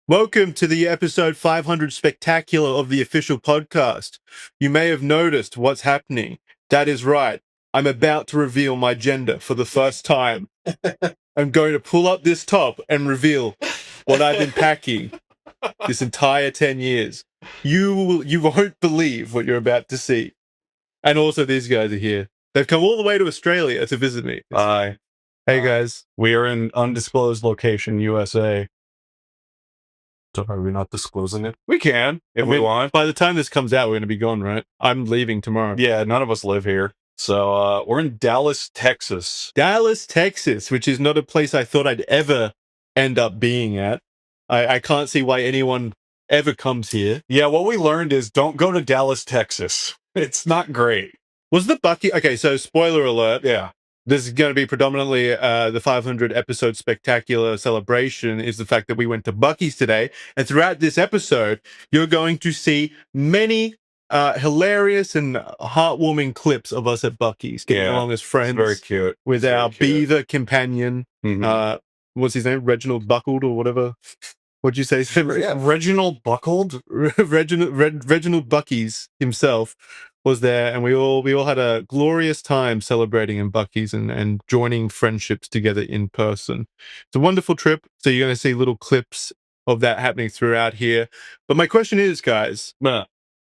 Welcome to the episode 500 spectacular of the official podcast. You may have noticed what's happening. That is right. I'm about to reveal my gender for the first time. I'm going to pull up this top and reveal what I've been packing this entire 10 years. You won't believe what you're about to see. And also these guys are here. They've come all the way to Australia to visit me. Hi. Hey guys. We are in undisclosed location, USA. So are we not disclosing it? We can, if we want. By the time this comes out, we're going to be gone, right? I'm leaving tomorrow. Yeah, none of us live here. So we're in Dallas, Texas. Dallas, Texas, which is not a place I thought I'd ever end up being at. I can't see why anyone ever comes here. Yeah, what we learned is don't go to Dallas, Texas. It's not great. Was the Buc-ee... Okay, so spoiler alert. Yeah. This is going to be predominantly the 500 episode spectacular celebration is the fact that we went to Buc-ee's today. And throughout this episode, you're going to see many hilarious and heartwarming clips of us at Buc-ee's getting along as friends. Very cute. With our beaver companion. Mm-hmm. What's his name? Reginald Buckled or whatever. What'd you say? Yeah, Reginald Buckled? Reginald Buc-ee's himself was there, and we all had a glorious time celebrating in Buc-ee's and joining friendships together in person. It's a wonderful trip. So you're going to see little clips of that happening throughout here. But my question is, guys,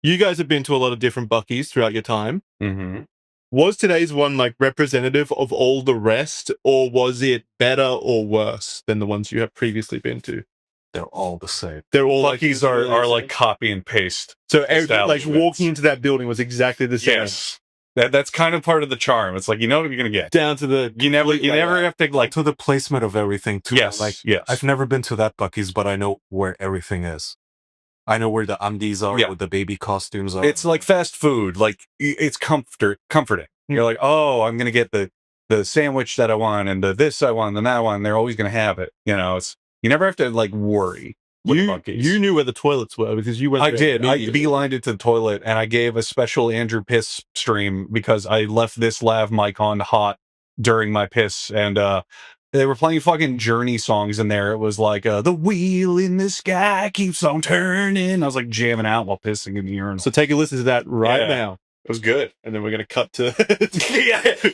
you guys have been to a lot of different Buc-ee's throughout your time. Mm-hmm. Was today's one like representative of all the rest, or was it better or worse than the ones you have previously been to? They're all the same. They're all Buc-ee's are like copy and paste. So like walking into that building was exactly the same. Yes. That's kind of part of the charm. It's like, you know what you're gonna get. Down to the You never have to like to the placement of everything too. Yes. Like yes. I've never been to that Buc-ee's, but I know where everything is. I know where the undies are, where the baby costumes are. It's like fast food. Like it's comforting. You're like, oh, I'm gonna get the sandwich that I want and the this I want and that one. They're always gonna have it. You know, it's you never have to like worry. You knew where the toilets were because you went. I did. I beelined it to the toilet and I gave a special Andrew piss stream because I left this lav mic on hot during my piss and they were playing fucking Journey songs in there. It was like the wheel in the sky keeps on turning. I was like jamming out while pissing in the urinal. So take a listen to that right now. It was good. And then we're going to cut to...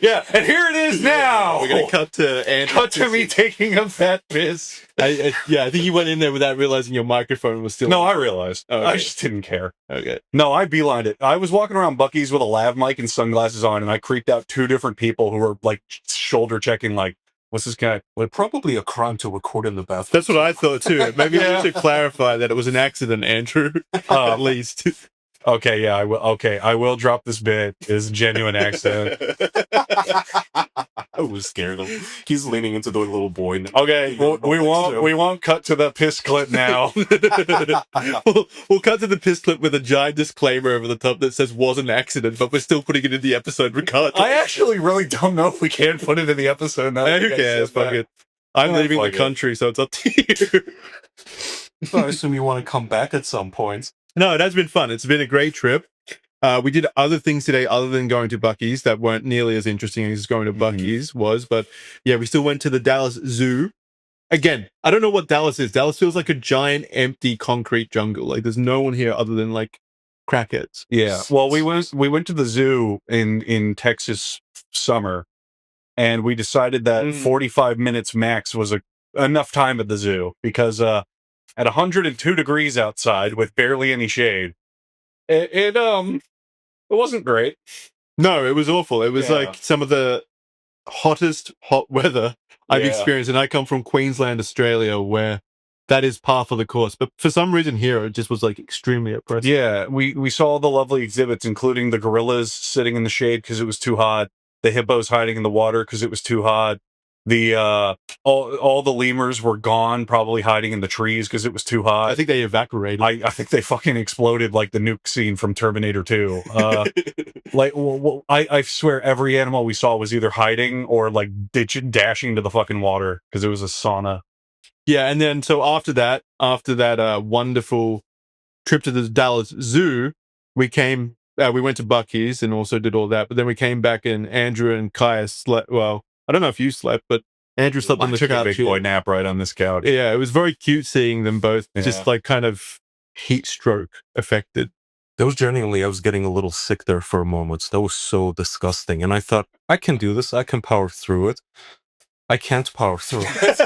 yeah. And here it is now. We're going to cut to Andrew. Cut to me taking a fat piss. I think you went in there without realizing your microphone was still... No, I realized. Okay. I just didn't care. Okay. No, I beelined it. I was walking around Buc-ee's with a lav mic and sunglasses on, and I creeped out two different people who were like shoulder checking, like, what's this guy? Well, probably a crime to record in the bathroom. That's what I thought too. Maybe we should clarify that it was an accident, Andrew. At least. Okay, yeah, I will. Okay, I will drop this bit. It's a genuine accident. I was scared of him. He's leaning into the little boy. Okay, we won't cut to the piss clip now. we'll cut to the piss clip with a giant disclaimer over the top that says was an accident, but we're still putting it in the episode regardless. I actually really don't know if we can put it in the episode now. Who cares? Fuck it. I'm leaving the country, so it's up to you. I assume you want to come back at some point. No, it has been fun. It's been a great trip. We did other things today other than going to Buc-ee's that weren't nearly as interesting as going to Buc-ee's was. But yeah, we still went to the Dallas Zoo. Again, I don't know what Dallas is. Dallas feels like a giant, empty concrete jungle. Like there's no one here other than like crackheads. Yeah. Well, we went to the zoo in Texas summer, and we decided that 45 minutes max was enough time at the zoo because at 102 degrees outside with barely any shade, it wasn't great. No, it was awful. It was like some of the hottest hot weather I've experienced, and I come from Queensland, Australia, where that is par for the course. But for some reason here, it just was like extremely oppressive. Yeah, we saw all the lovely exhibits, including the gorillas sitting in the shade because it was too hot, the hippos hiding in the water because it was too hot. The all the lemurs were gone, probably hiding in the trees because it was too hot. I think they evaporated. I think they fucking exploded like the nuke scene from Terminator 2. I swear every animal we saw was either hiding or like dashing to the fucking water because it was a sauna. Yeah, and then so after that wonderful trip to the Dallas Zoo, we went to Buc-ee's and also did all that. But then we came back and Andrew and Kaya slept. Well, I don't know if you slept, but Andrew slept on I the took a couch. big boy nap right on this couch. Yeah, it was very cute seeing them both Yeah. just like kind of heat stroke affected. That was genuinely, I was getting a little sick there for a moment. That was so disgusting. And I thought, I can do this. I can power through it. I can't power through it.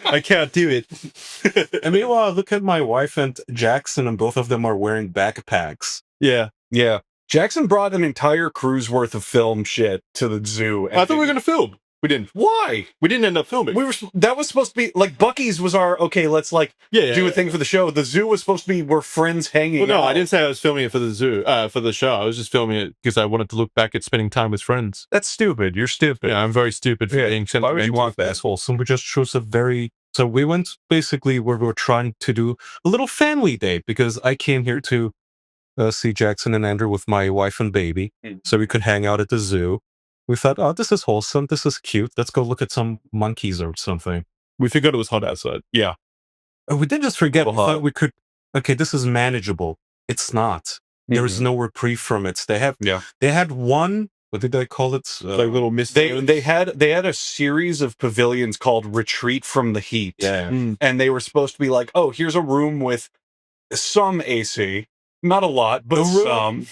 I can't do it. And meanwhile, look at my wife and Jackson, and both of them are wearing backpacks. Yeah. Yeah. Jackson brought an entire cruise worth of film shit to the zoo. I thought we were going to film. We didn't. Why? We didn't end up filming. That was supposed to be like Buc-ee's was our okay. Let's like do a thing for the show. The zoo was supposed to be where friends hanging. Well, no, out. I didn't say I was filming it for the zoo, for the show. I was just filming it because I wanted to look back at spending time with friends. That's stupid. You're stupid. Yeah, I'm very stupid for being Why would you want that? Asshole. So we just chose a very. So we went basically where we were trying to do a little family day because I came here to see Jackson and Andrew with my wife and baby, so we could hang out at the zoo. We thought, oh, this is wholesome. This is cute. Let's go look at some monkeys or something. We forgot it was hot outside. Yeah. We didn't just forget. We thought we could. Okay, this is manageable. It's not. There is no reprieve from it. They had one. What did they call it? Like little mist. They had a series of pavilions called Retreat from the Heat. Yeah. And they were supposed to be like, oh, here's a room with some AC, not a lot, but some.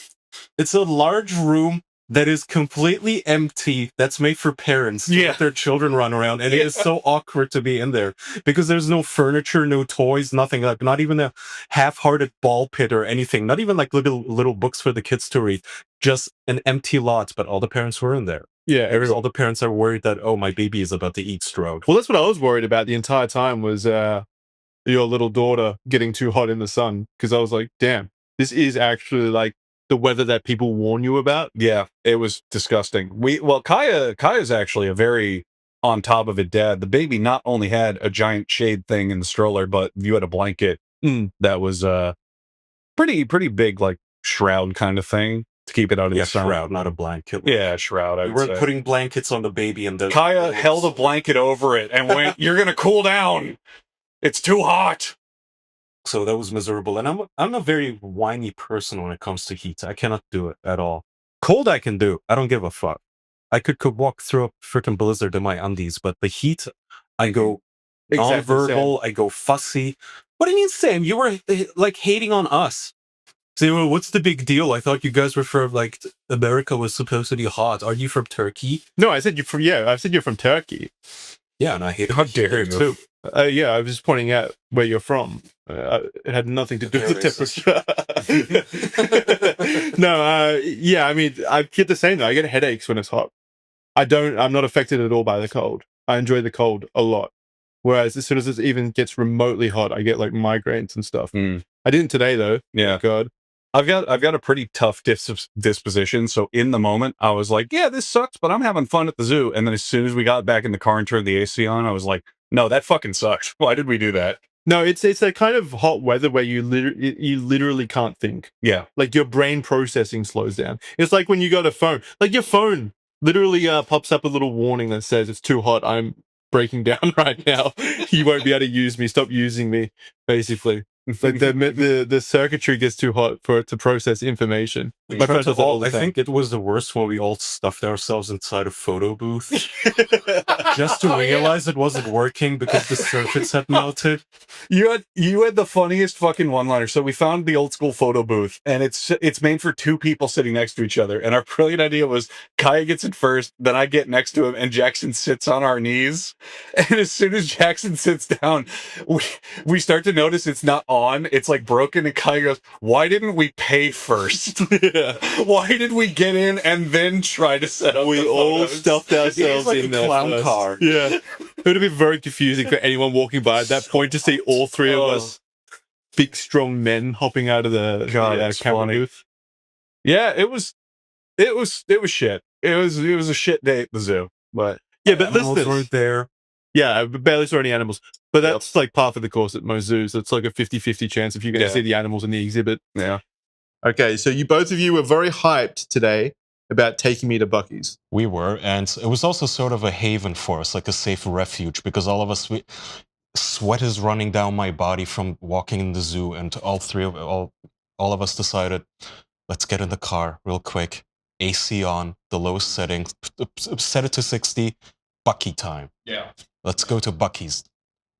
It's a large room that is completely empty. That's made for parents to let their children run around, and it is so awkward to be in there because there's no furniture, no toys, nothing, like not even a half-hearted ball pit or anything, not even like little books for the kids to read, just an empty lot. But all the parents were in there. Yeah, all the parents are worried that, oh, my baby is about to eat stroke. Well, that's what I was worried about the entire time was your little daughter getting too hot in the sun, because I was like, damn, this is actually like the weather that people warn you about. Yeah, it was disgusting. Kaya's actually a very on top of it dad. The baby not only had a giant shade thing in the stroller, but you had a blanket that was pretty big, like shroud kind of thing to keep it out of the sun. Shroud, not a blanket. Yeah, shroud. We weren't putting blankets on the baby, and Kaya held a blanket over it and went, "You're gonna cool down. It's too hot." So that was miserable. And I'm a very whiny person when it comes to heat. I cannot do it at all. Cold I can do. I don't give a fuck. I could walk through a freaking blizzard in my undies, but the heat, I go non-verbal, I go fussy. What do you mean, Sam? You were like hating on us. Say, well, what's the big deal? I thought you guys were from like America was supposed to be hot. Are you from Turkey? No, I said you're from. Yeah, I said you're from Turkey. Yeah, and I hate. How dare you? Too. Yeah, I was just pointing out where you're from. It had nothing to do with the temperature. No, yeah, I mean, I get the same though. I get headaches when it's hot. I'm not affected at all by the cold. I enjoy the cold a lot. Whereas as soon as it even gets remotely hot, I get like migraines and stuff. I didn't today though. Yeah. God. I've got a pretty tough disposition, so in the moment I was like, yeah, this sucks, but I'm having fun at the zoo. And then as soon as we got back in the car and turned the AC on, I was like, no, that fucking sucks. Why did we do that? No, it's that kind of hot weather where you literally can't think. Yeah. Like your brain processing slows down. It's like when you got a phone. Like your phone literally pops up a little warning that says it's too hot. I'm breaking down right now. You won't be able to use me. Stop using me, basically. Like the circuitry gets too hot for it to process information. My friends I think it was the worst when we all stuffed ourselves inside a photo booth just to realize it wasn't working because the circuits had melted. You had the funniest fucking one-liner. So we found the old school photo booth, and it's made for two people sitting next to each other. And our brilliant idea was Kaya gets it first, then I get next to him, and Jackson sits on our knees. And as soon as Jackson sits down, we start to notice it's not on. It's like broken, and Kaya goes, "Why didn't we pay first? Why did we get in and then try to set up?" We all stuffed ourselves like in a there clown first. car. Yeah, it would have been very confusing for anyone walking by at that point to see all three of us, big strong men, hopping out of the camera booth. Yeah, it was shit. It was a shit day at the zoo. But yeah, but animals weren't there. Yeah, I barely saw any animals. But that's like part of the course at most zoos. It's like a 50-50 chance if you're going to see the animals in the exhibit. Yeah. Okay, so both of you were very hyped today about taking me to Buc-ees. We were, and it was also sort of a haven for us, like a safe refuge, because all of us, sweat is running down my body from walking in the zoo, and all of us decided, let's get in the car real quick. AC on, the lowest setting, set it to 60, Buc-ee time. Yeah. Let's go to Buc-ees.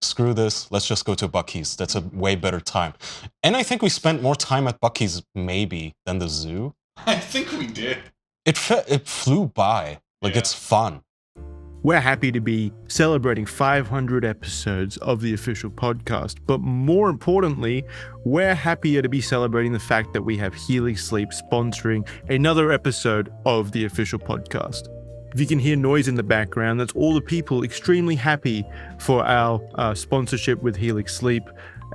Screw this, let's just go to Buc-ees. That's a way better time. And I think we spent more time at Buc-ees maybe than the zoo. I think we did. It flew by. Like, it's fun. We're happy to be celebrating 500 episodes of the official podcast, but more importantly, we're happier to be celebrating the fact that we have Helix Sleep sponsoring another episode of the official podcast. If you can hear noise in the background, that's all the people extremely happy for our sponsorship with Helix Sleep.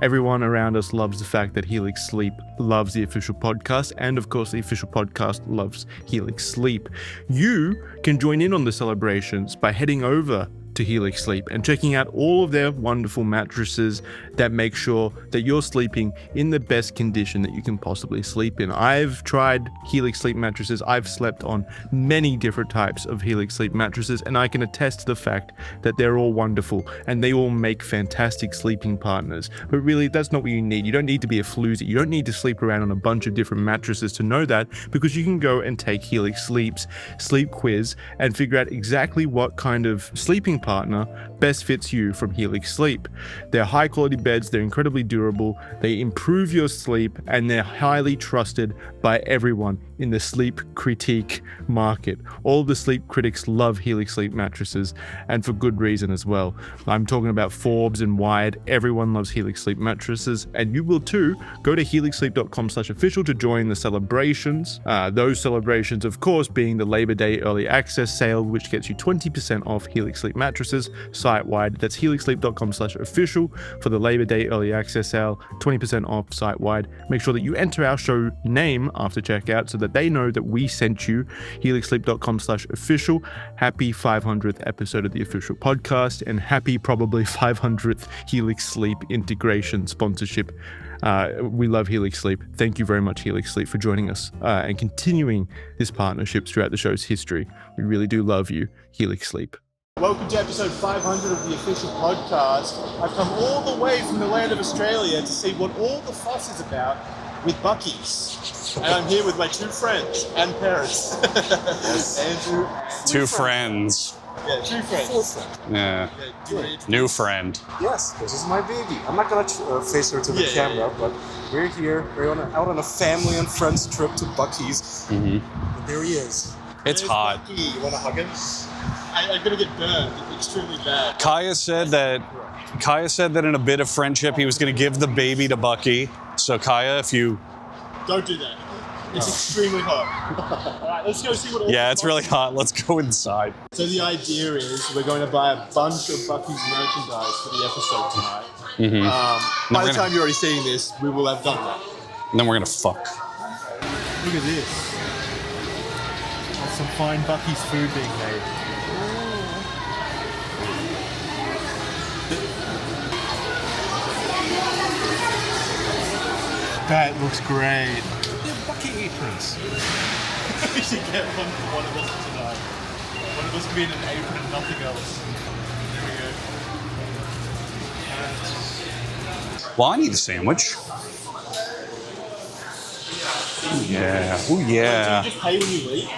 Everyone around us loves the fact that Helix Sleep loves the official podcast, and of course the official podcast loves Helix Sleep. You can join in on the celebrations by heading over to Helix Sleep and checking out all of their wonderful mattresses that make sure that you're sleeping in the best condition that you can possibly sleep in. I've tried Helix Sleep mattresses. I've slept on many different types of Helix Sleep mattresses, and I can attest to the fact that they're all wonderful and they all make fantastic sleeping partners. But really, that's not what you need. You don't need to be a floozy. You don't need to sleep around on a bunch of different mattresses to know that, because you can go and take Helix Sleep's sleep quiz and figure out exactly what kind of sleeping partner best fits you from Helix Sleep. They're high quality beds, they're incredibly durable, they improve your sleep, and they're highly trusted by everyone in the sleep critique market. All of the sleep critics love Helix Sleep mattresses, and for good reason as well. I'm talking about Forbes and Wired. Everyone loves Helix Sleep mattresses, and you will too. Go to helixsleep.com/official to join the celebrations. Those celebrations, of course, being the Labor Day early access sale, which gets you 20% off Helix Sleep mattresses site-wide. That's helixsleep.com/official for the Labor Day early access sale, 20% off site-wide. Make sure that you enter our show name after checkout so that they know that we sent you. helixsleep.com/official. Happy 500th episode of the official podcast, and happy probably 500th Helix Sleep integration sponsorship. We love Helix Sleep. Thank you very much, Helix Sleep, for joining us and continuing this partnership throughout the show's history. We really do love you, Helix Sleep. Welcome to episode 500 of the official podcast. I've come all the way from the land of Australia to see what all the fuss is about with Buc-ees. And I'm here with my two friends and parents. Andrew. Two friends. Yeah, two friends. Yeah. New friend. Yes, this is my baby. I'm not gonna face her to the camera, but we're here. We're out on a family and friends trip to Buc-ees. And there he is. It's hot. Buc-ee. You want to hug him? I'm gonna get burned extremely bad. Kaya said that in a bit of friendship he was going to give the baby to Buc-ee. So Kaya, if you Don't do that. It's extremely hot. All right, let's go see what. it's really hot. Let's go inside. So the idea is we're going to buy a bunch of Buc-ee's merchandise for the episode tonight. By the time you're already seeing this, we will have done that. And then we're gonna fuck. Look at this. There's some fine Buc-ee's food being made. That looks great. They're Buc-ee aprons. We should get one for one of us tonight. One of us can be in an apron and nothing else. There we go. Well, I need a sandwich. Yeah. Oh yeah. Do you just pay when you leave?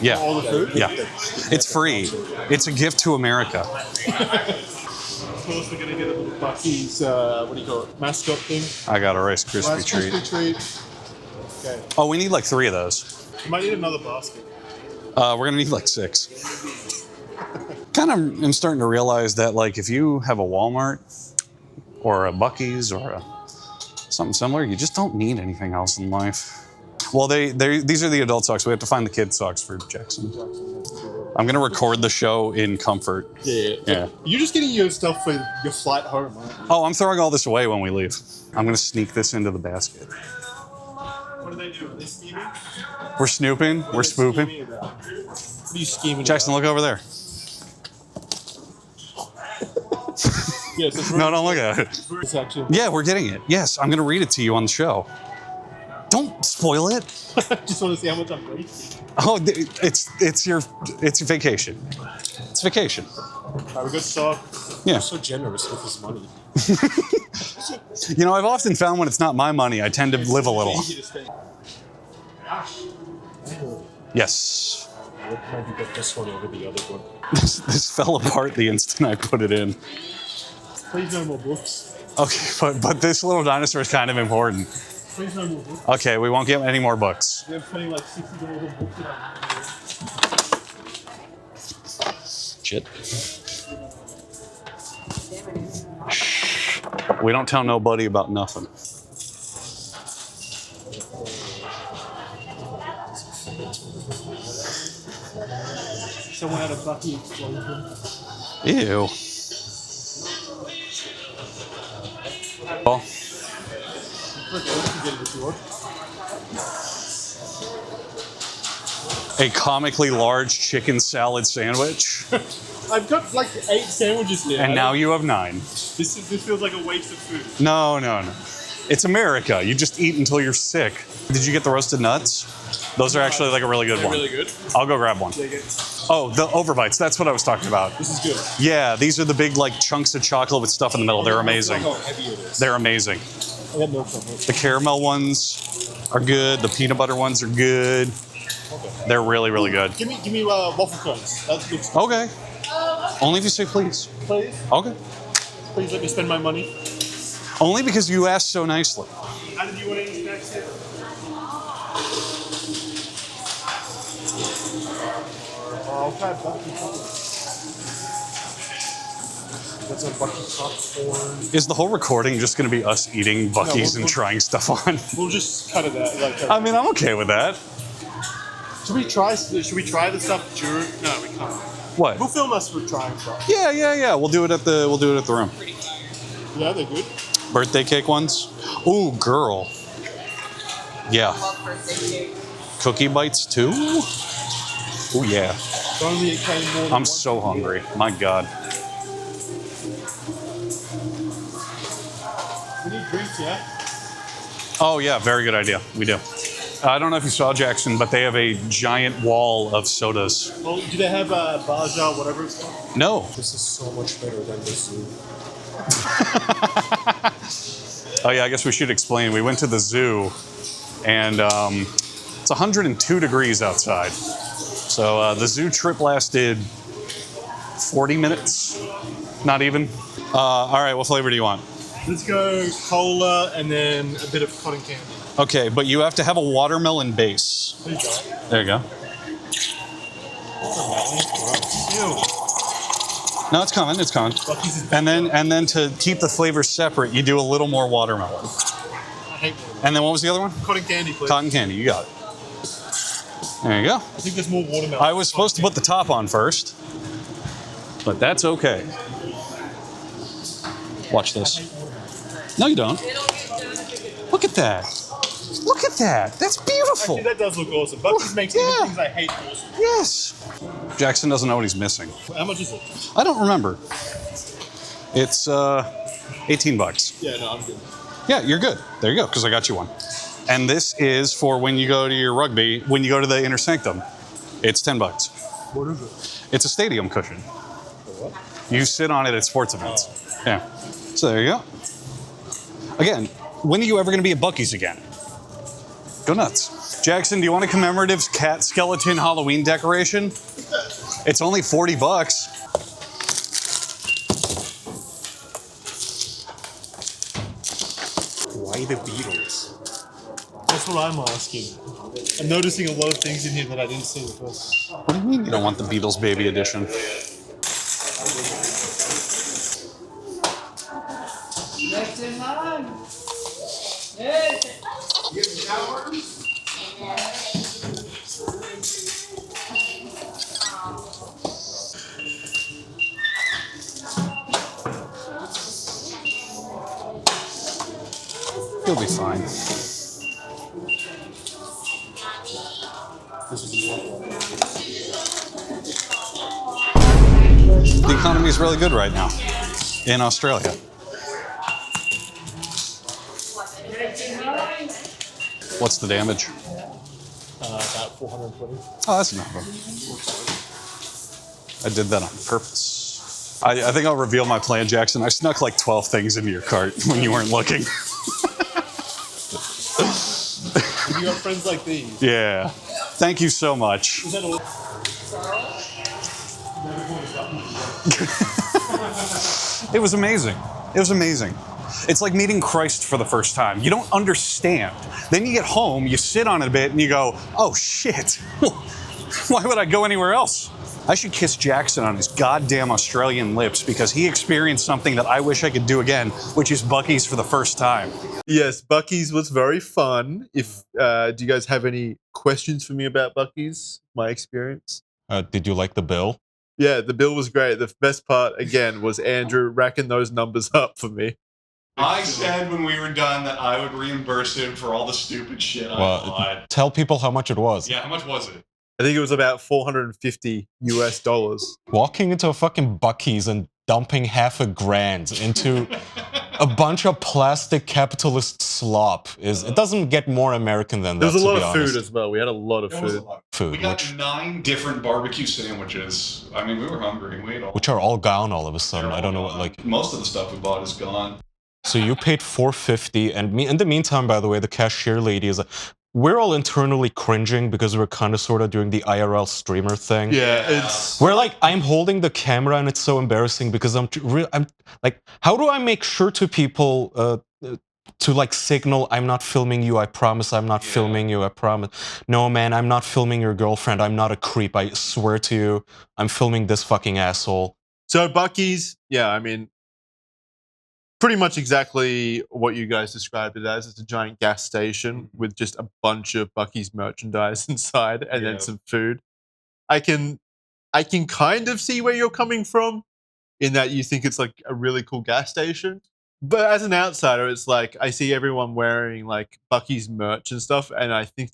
Yeah. All the food? Yeah. It's free. It's a gift to America. Of course, we're going to get a little Buc-ee's, what do you call it, mascot thing. I got a Rice Krispie Rice treat. Krispie treat. Okay. Oh, we need like 3 of those. You might need another basket. We're gonna need like 6. Kind of am starting to realize that like if you have a Walmart or a Buc-ee's or something similar, you just don't need anything else in life. Well, these are the adult socks. We have to find the kid socks for Jackson. I'm gonna record the show in comfort. Yeah. You're just getting your stuff for your flight home, right? Oh, I'm throwing all this away when we leave. I'm gonna sneak this into the basket. What are they doing? Are they scheming? We're snooping. We're spooping. What are you scheming Jackson, about? look over there. Yes, it's No, don't look at it. It's actually. Yeah, we're getting it. Yes, I'm gonna read it to you on the show. Don't spoil it. Just want to see how much I'm wasting. Oh, it's your vacation. It's vacation. Alright, we got socks. Yeah. You're so generous with his money. You know, I've often found when it's not my money, I tend to live a little. Easy to spend. Yes. Maybe get this one over the other one. This fell apart the instant I put it in. Please no more books. Okay, but this little dinosaur is kind of important. Please no more books. Okay, we won't get any more books. They're putting like $60 of books in Shit. We don't tell nobody about nothing. Someone had a Buc-ee explosion. Ew. Well, a comically large chicken salad sandwich, I've got like 8 sandwiches here. and now you have 9. This feels like a waste of food. No. It's America. You just eat until you're sick. Did you get the roasted nuts? Those are actually like a really good They're one. really good. I'll go grab one. Oh, the overbites. That's what I was talking about. This is good. Yeah, these are the big like chunks of chocolate with stuff in the middle. They're amazing. Look how heavy it is. They're amazing. I got milk from it. The caramel ones are good. The peanut butter ones are good. Okay. They're really, really good. Give me waffle cones. That looks good. Okay. Only if you say please. Please. Okay. Please let me spend my money. Only because you asked so nicely. How did you want any snacks here? I'll try Buc-ee popcorn. That's a Buc-ee popcorn. Is the whole recording just going to be us eating Buc-ees and we'll- trying stuff on? We'll just cut it out. I mean, I'm okay with that. Should we try the stuff during? No, we can't. What? We'll film us with trying stuff. Yeah. We'll do it at the room. Yeah, they're good. Birthday cake ones. Ooh, girl. Yeah. Cookie bites too. Ooh, yeah. Only it came more than I'm one so cookie. hungry. My God. We need drinks, yeah? Oh yeah, very good idea. We do. I don't know if you saw, Jackson, but they have a giant wall of sodas. Well, do they have Baja, whatever it's called? No. This is so much better than this zoo. Oh yeah, I guess we should explain. We went to the zoo, and it's 102 degrees outside. So the zoo trip lasted 40 minutes, not even. All right, what flavor do you want? Let's go cola and then a bit of cotton candy. Okay, but you have to have a watermelon base. There you go. There you go. Ew. No, it's coming. It's coming. Buc-ee's is And then to keep the flavors separate, you do a little more watermelon. I hate watermelon. And then what was the other one? Cotton candy, please. Cotton candy. You got it. There you go. I think there's more watermelon. I was supposed to put the top on first, but that's okay. Watch this. No, you don't. Look at that. Look at that. That's beautiful. Actually, that does look awesome. Buc-ee's makes even Yeah. things I hate awesome. Yes. Jackson doesn't know what he's missing. How much is it? I don't remember. It's $18. Yeah, no, I'm good. Yeah, you're good. There you go, because I got you one. And this is for when you go to your rugby, when you go to the inner sanctum. It's $10. What is it? It's a stadium cushion. What? You sit on it at sports events. Yeah. So there you go. Again, when are you ever going to be at Buc-ee's again? Go nuts. Jackson, do you want a commemorative cat skeleton Halloween decoration? It's only $40. Why the Beatles? That's what I'm asking. I'm noticing a lot of things in here that I didn't see the first time. What do you mean you don't want the Beatles Baby Edition? You'll be fine. The economy is really good right now in Australia. What's the damage? About 420. Oh, that's enough. I did that on purpose. I think I'll reveal my plan, Jackson. I snuck like 12 things into your cart when you weren't looking. You got friends like these. Yeah. Thank you so much. It was amazing. It was amazing. It's like meeting Christ for the first time. You don't understand. Then you get home, you sit on it a bit, and you go, oh shit. Why would I go anywhere else? I should kiss Jackson on his goddamn Australian lips because he experienced something that I wish I could do again, which is Buc-ees for the first time. Yes, Buc-ees was very fun. If do you guys have any questions for me about Buc-ees? My experience? Did you like the bill? Yeah, the bill was great. The best part, again, was Andrew racking those numbers up for me. I said when we were done that I would reimburse him for all the stupid shit I bought. Tell people how much it was. Yeah, how much was it? I think it was about $450 US. Walking into a fucking Buc-ees and dumping $500,000 into a bunch of plastic capitalist slop it doesn't get more American than that. There was a lot to be of honest. food as well. We had a lot of food. Food, We got 9 different barbecue sandwiches. I mean, we were hungry. We ate all. which are all gone all of a sudden. I don't know what like. Most of the stuff we bought is gone. So you paid $450, and in the meantime, by the way, the cashier lady is. We're all internally cringing because we're kind of sort of doing the IRL streamer thing. Yeah, it's... We're like, I'm holding the camera and it's so embarrassing because I'm like, how do I make sure to people to like signal, I'm not filming you, I promise I'm not filming you, I promise. No, man, I'm not filming your girlfriend, I'm not a creep, I swear to you, I'm filming this fucking asshole. So Buc-ees, yeah, I mean, pretty much exactly what you guys described it as. It's a giant gas station with just a bunch of Buc-ees merchandise inside and then some food. I can kind of see where you're coming from in that you think it's like a really cool gas station. But as an outsider, it's like I see everyone wearing like Buc-ees merch and stuff, and I think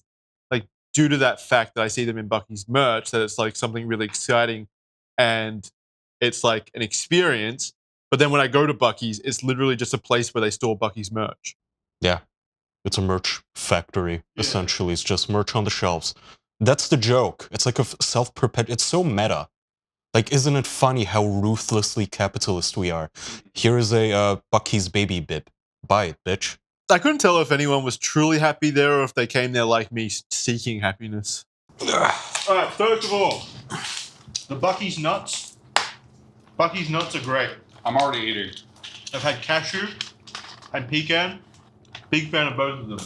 like due to that fact that I see them in Buc-ees merch, that it's like something really exciting and it's like an experience. But then when I go to Buc-ees, it's literally just a place where they store Buc-ees merch. Yeah, it's a merch factory, essentially. It's just merch on the shelves. That's the joke. It's like a self-perpetuating, it's so meta. Like, isn't it funny how ruthlessly capitalist we are? Here is a Buc-ees baby bib. Buy it, bitch. I couldn't tell if anyone was truly happy there or if they came there like me, seeking happiness. Alright, first of all, the Buc-ees nuts. Buc-ees nuts are great. I'm already eating. I've had cashew, had pecan. Big fan of both of them.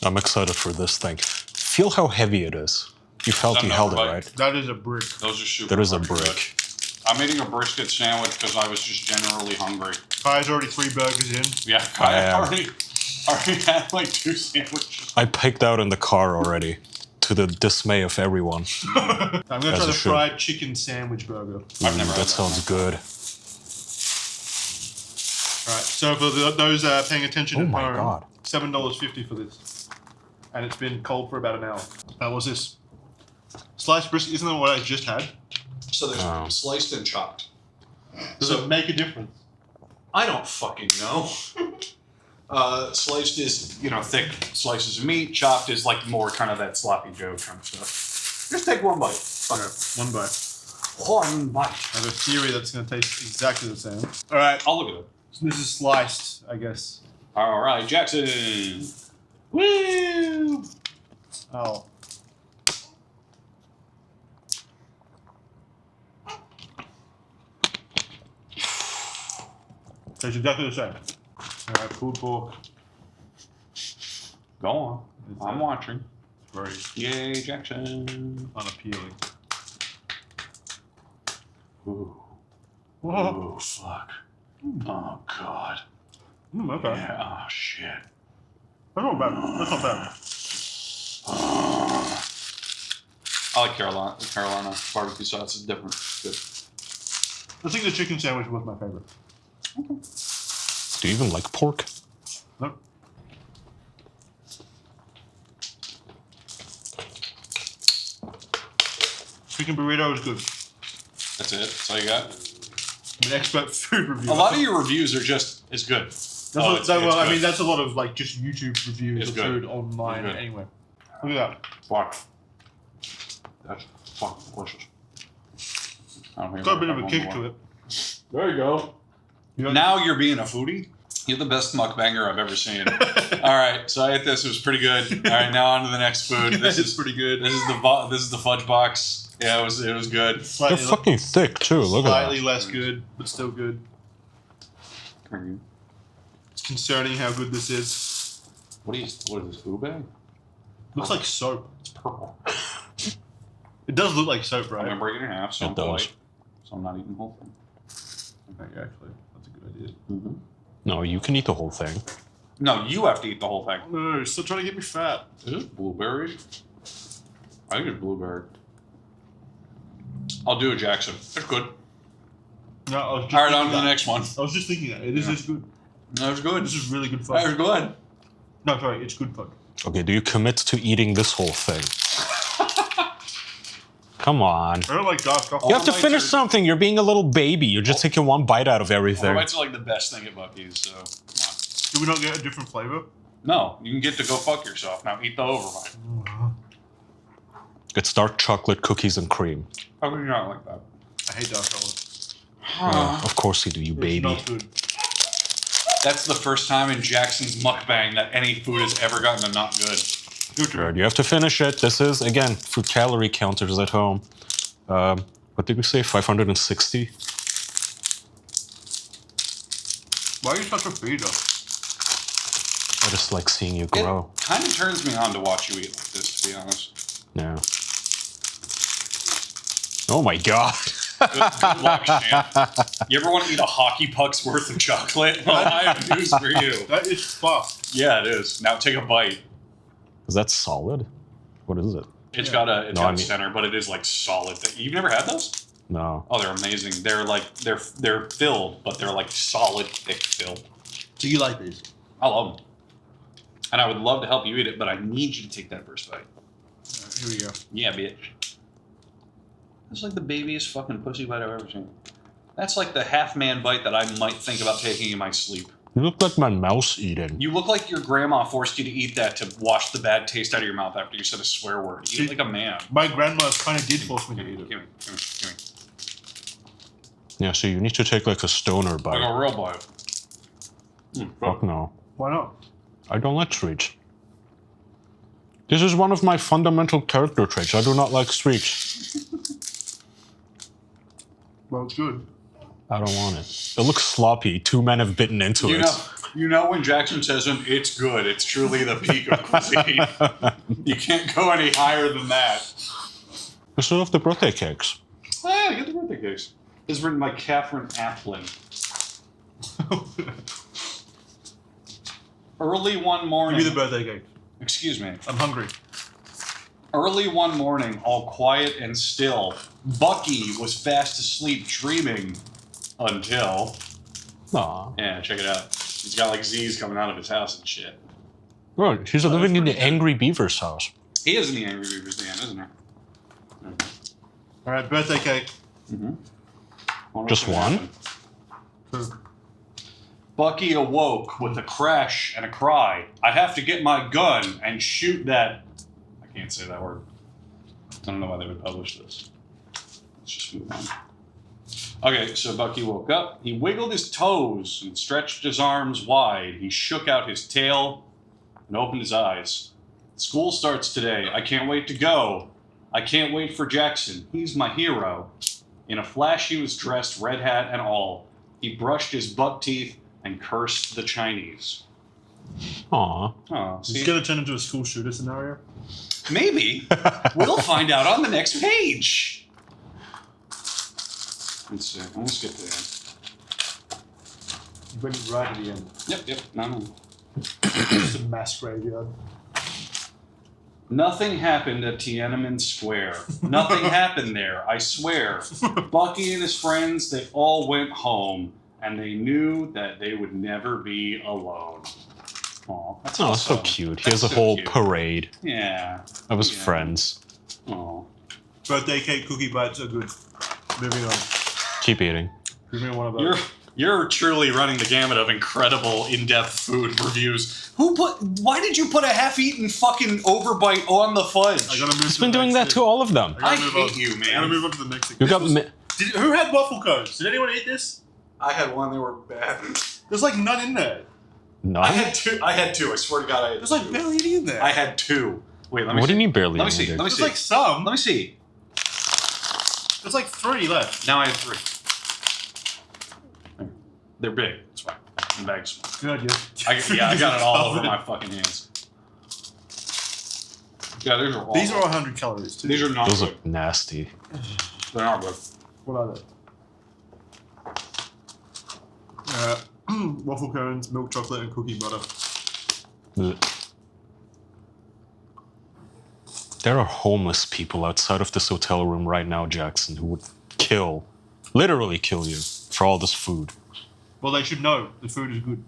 I'm excited for this thing. Feel how heavy it is. You felt you held it, right? That is a brick. Those are super. There is a fucking brick. good. I'm eating a brisket sandwich because I was just generally hungry. Kai's already 3 burgers in. Yeah, I already had like 2 sandwiches. I picked out in the car already, to the dismay of everyone. I'm going to As try it the should. fried chicken sandwich burger. I've never had That sounds good. Alright, so for those paying attention at home, God. $7.50 for this. And it's been cold for about an hour. What's this? Sliced brisket, isn't that what I just had? So there's sliced and chopped. Does it make a difference? I don't fucking know. Sliced is, thick slices of meat. Chopped is like more kind of that sloppy Joe kind of stuff. Just take one bite. Okay, one bite. One bite. I have a theory that's going to taste exactly the same. Alright, I'll look at it. so this is sliced, I guess. All right, Jackson. Woo! Oh. Tastes exactly the same. Alright, pulled pork. Go on. I'm watching. Very Yay, Jackson. unappealing. Ooh. Whoa. Oh, fuck. Oh, God. Okay. Yeah, oh, shit. That's not bad. That's not bad. I like Carolina barbecue sauce. It's different. Good. I think the chicken sandwich was my favorite. Do you even like pork? Nope. Chicken burrito is good. That's it? That's all you got? I'm an expert food reviewer. A lot of your reviews are just as good. That's I mean, that's a lot of like just YouTube reviews It's of good. food online It's good. anyway. Look at that. Fuck. That's fucking delicious. Got a bit of a kick to it. There you go. You know, Now you're being a foodie? You're the best mukbanger I've ever seen. All right, so I ate this. It was pretty good. All right, now on to the next food. This is pretty good. This is the fudge box. Yeah, it was good. They're fucking thick too. Look at Slightly less good, but still good. It's concerning how good this is. What is this? Ube? Looks like soap. It's purple. It does look like soap, right? I'm gonna break it in half, so It I'm does. polite. So I'm not eating the whole thing. Okay, actually, that's a good idea. Mm-hmm. No, you can eat the whole thing. No, you have to eat the whole thing. No, still trying to get me fat. Is this blueberry? I think it's blueberry. I'll do it, Jackson. It's good. No, I was just All right, thinking on to the that. next one. I was just thinking that. This is good. That was good. This is really good That was fun. good. No, sorry, it's good fun. Okay, do you commit to eating this whole thing? Come on. I don't like dark chocolate. You have to bites finish are- something. You're being a little baby. You're just taking one bite out of All everything. bites are like the best thing at Buc-ee's, so come on. Do we not get a different flavor? No, you can get to go fuck yourself. Now eat the overbite. It's dark chocolate, cookies, and cream. How could you not like that? I hate dark chocolate. Of course you do, you It's baby. not good. That's the first time in Jackson's mukbang that any food has ever gotten a not good. Good. You have to finish it. This is, again, for calorie counters at home. What did we say? 560? Why are you such a feeder? I just like seeing you grow. It kind of turns me on to watch you eat like this, to be honest. Yeah. Oh my god. Good luck, champ. You ever want to eat a hockey puck's worth of chocolate? Well, I have news for you. That is fast. Yeah, it is. Now take a bite. Is that solid? What is it? It's got a No, I mean- center, but it is like solid. You've never had those? No. Oh, they're amazing. They're like they're filled, but they're like solid, thick filled. Do you like these? I love them, and I would love to help you eat it, but I need you to take that first bite. Here we go. Yeah, bitch. That's like the babiest fucking pussy bite I've ever seen. That's like the half-man bite that I might think about taking in my sleep. You look like my mouse eating. You look like your grandma forced you to eat that to wash the bad taste out of your mouth after you said a swear word. You eat like a man. My grandma kind of did force me to eat it. Give me. Yeah, so you need to take like a stoner Like bite. a real bite. Fuck no. Why not? I don't like sweets. This is one of my fundamental character traits. I do not like sweets. Well, it's good. I don't want it. It looks sloppy. Two men have bitten into it. You know when Jackson says it's good, it's truly the peak of cuisine. You can't go any higher than that. I still have the birthday cakes. Oh, yeah, get the birthday cakes. This is written by Catherine Applin. Early one morning. Give me the birthday cake. Excuse me. I'm hungry. Early one morning, all quiet and still, Buc-ee was fast asleep dreaming until... Aw. Yeah, check it out. He's got like Z's coming out of his house and shit. Bro, she's living in the Angry Beaver's house. He is in the Angry Beavers Den, isn't he? All right, birthday cake. Mm-hmm. Just one? Buc-ee awoke with a crash and a cry. I have to get my gun and shoot that... I can't say that word. I don't know why they would publish this. Let's just move on. Okay, so Buc-ee woke up. He wiggled his toes and stretched his arms wide. He shook out his tail and opened his eyes. School starts today. I can't wait to go. I can't wait for Jackson. He's my hero. In a flash, he was dressed, red hat and all. He brushed his buck teeth and cursed the Chinese. Aw. Oh, Is this see? going to turn into a school shooter scenario? Maybe. We'll find out on the next page. Let's see. I'll skip to the end. You went right at the end. Yep. No. It's a mass graveyard. Nothing happened at Tiananmen Square. Nothing happened there, I swear. Buc-ee and his friends, they all went home, and they knew that they would never be alone. Aw, that's Oh, awesome. so cute. He That's has a so whole cute. parade Yeah. of his Yeah. friends. Aw. Birthday cake cookie bites are good. Moving on. Keep eating. Give me one of those. You're truly running the gamut of incredible in-depth food reviews. Why did you put a half-eaten fucking overbite on the fudge? I gotta move He's to been the doing next that to all of them. I gotta move hate on. you, I gotta man. move on to the next thing. You This got was- mi- who had waffle cones? Did anyone eat this? I had one, they were bad. There's like none in there. No. I had two. I swear to God, I had There's like barely any in there. I had 2. Wait, let me What see. do you mean barely? Let me see. needed? Let me There's see. like some. Let me see. There's like 3 left. Now I have 3. They're big. That's fine. The bag's small. Good, I got it all over my fucking hands. Yeah, These are 100 calories too. These are not Those good. look nasty. They're not good. What are they? Waffle cones, milk chocolate, and cookie butter. There are homeless people outside of this hotel room right now, Jackson, who would literally kill you for all this food. Well, they should know the food is good.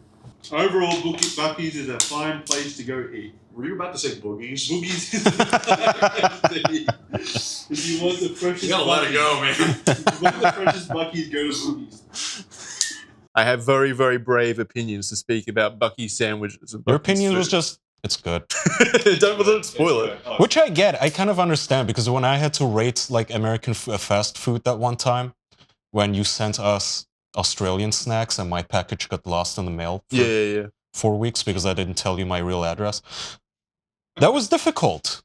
Overall, Buc-ees is a fine place to go eat. Were you about to say Buc-ees? Buc-ees is a fine place to eat. If you want the freshest, You gotta let it go, man. If you want the freshest Buc-ees, go to Buc-ees. I have very, very brave opinions to speak about Buc-ee's sandwiches. And Your Buc-ee's opinion was food. just, it's good. Don't spoil it. Which I get. I kind of understand, because when I had to rate like American fast food that one time, when you sent us Australian snacks and my package got lost in the mail for Yeah. 4 weeks because I didn't tell you my real address. That was difficult.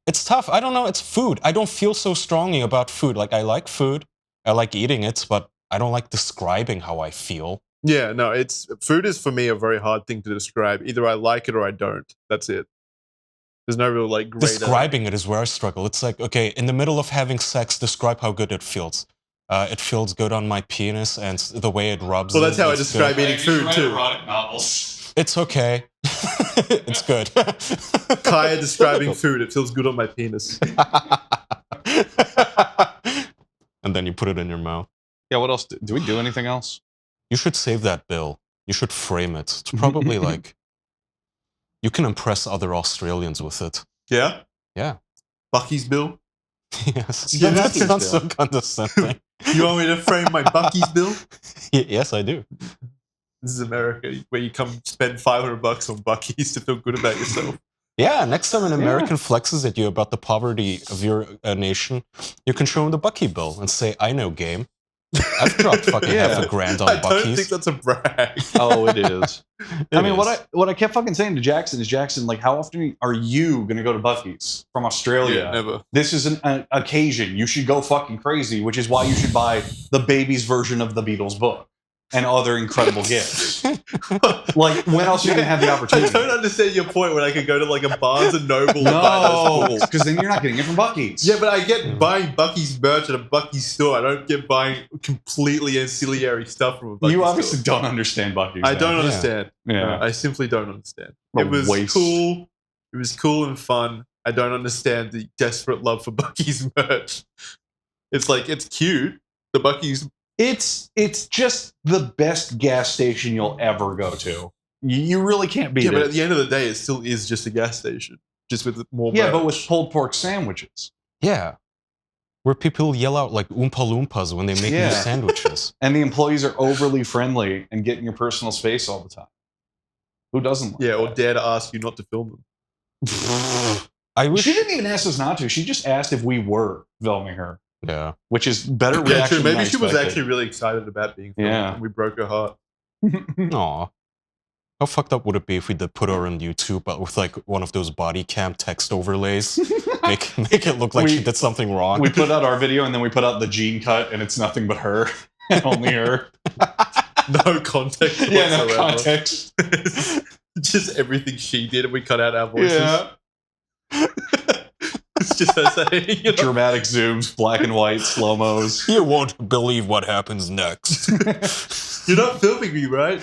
It's tough. I don't know. It's food. I don't feel so strongly about food. Like, I like food. I like eating it, but I don't like describing how I feel. Yeah, no, food is for me a very hard thing to describe. Either I like it or I don't. That's it. There's no real like great. Describing it is where I struggle. It's like, okay, in the middle of having sex, describe how good it feels. It feels good on my penis and the way it rubs. Well, that's how I it's describe good. eating food too. Erotic novels. It's okay. It's good. Kaya describing food. It feels good on my penis. And then you put it in your mouth. Yeah, what else? Do we do anything else? You should save that bill. You should frame it. It's probably like, you can impress other Australians with it. Yeah. Yeah. Buc-ee's bill. Yes. Yeah, That Buc-ee's sounds so bill. condescending. You want me to frame my Buc-ee's bill? Yes, I do. This is America, where you come spend $500 on Buc-ee's to feel good about yourself. Yeah, next time an American flexes at you about the poverty of your nation, you can show him the Buc-ee bill and say, I know game. I've dropped fucking half $1,000 on I don't think Buc-ee's. that's a brag. Oh, it is. It I mean, is. what I kept fucking saying to Jackson is, Jackson, like, how often are you gonna go to Buc-ee's from Australia? Never. This is an occasion. You should go fucking crazy, which is why you should buy the baby's version of the Beatles book and other incredible gifts. Like, when else are you gonna have the I opportunity? don't understand your point when I could go to like a Barnes and Noble and buy No, those books. because then you're not getting it from Buc-ee's. Yeah, but I get buying Buc-ee's merch at a Buc-ee's store. I don't get buying completely ancillary stuff from a Buc-ee's You obviously store. don't understand Buc-ee's. I man. don't Yeah. understand. Yeah. I simply don't understand. What It was waste. cool. It was cool and fun. I don't understand the desperate love for Buc-ee's merch. It's like, it's cute. The Buc-ee's. It's just the best gas station you'll ever go to. You really can't beat Yeah, but it. at the end of the day, it still is just a gas station. Just with more Yeah, merch. but with pulled pork sandwiches. Yeah. Where people yell out like Oompa Loompas when they make new Yeah. sandwiches. And the employees are overly friendly and get in your personal space all the time. Who doesn't like Yeah, or that? dare to ask you not to film them. I wish. She didn't even ask us not to. She just asked if we were filming her, Yeah. which is better Yeah, reaction true. than Maybe I she was expected. actually really excited about being filmed, Yeah. and we broke her heart. Aw. How fucked up would it be if we did put her on YouTube, but with like one of those body cam text overlays? make it look like she did something wrong. We put out our video and then we put out the gene cut and it's nothing but her. And only her. No context. Yeah, no whatsoever. context. Just everything she did, and we cut out our voices. Yeah. It's just her saying, you know, Dramatic zooms, black and white, slow-mos. You won't believe what happens next. you're not filming me, right?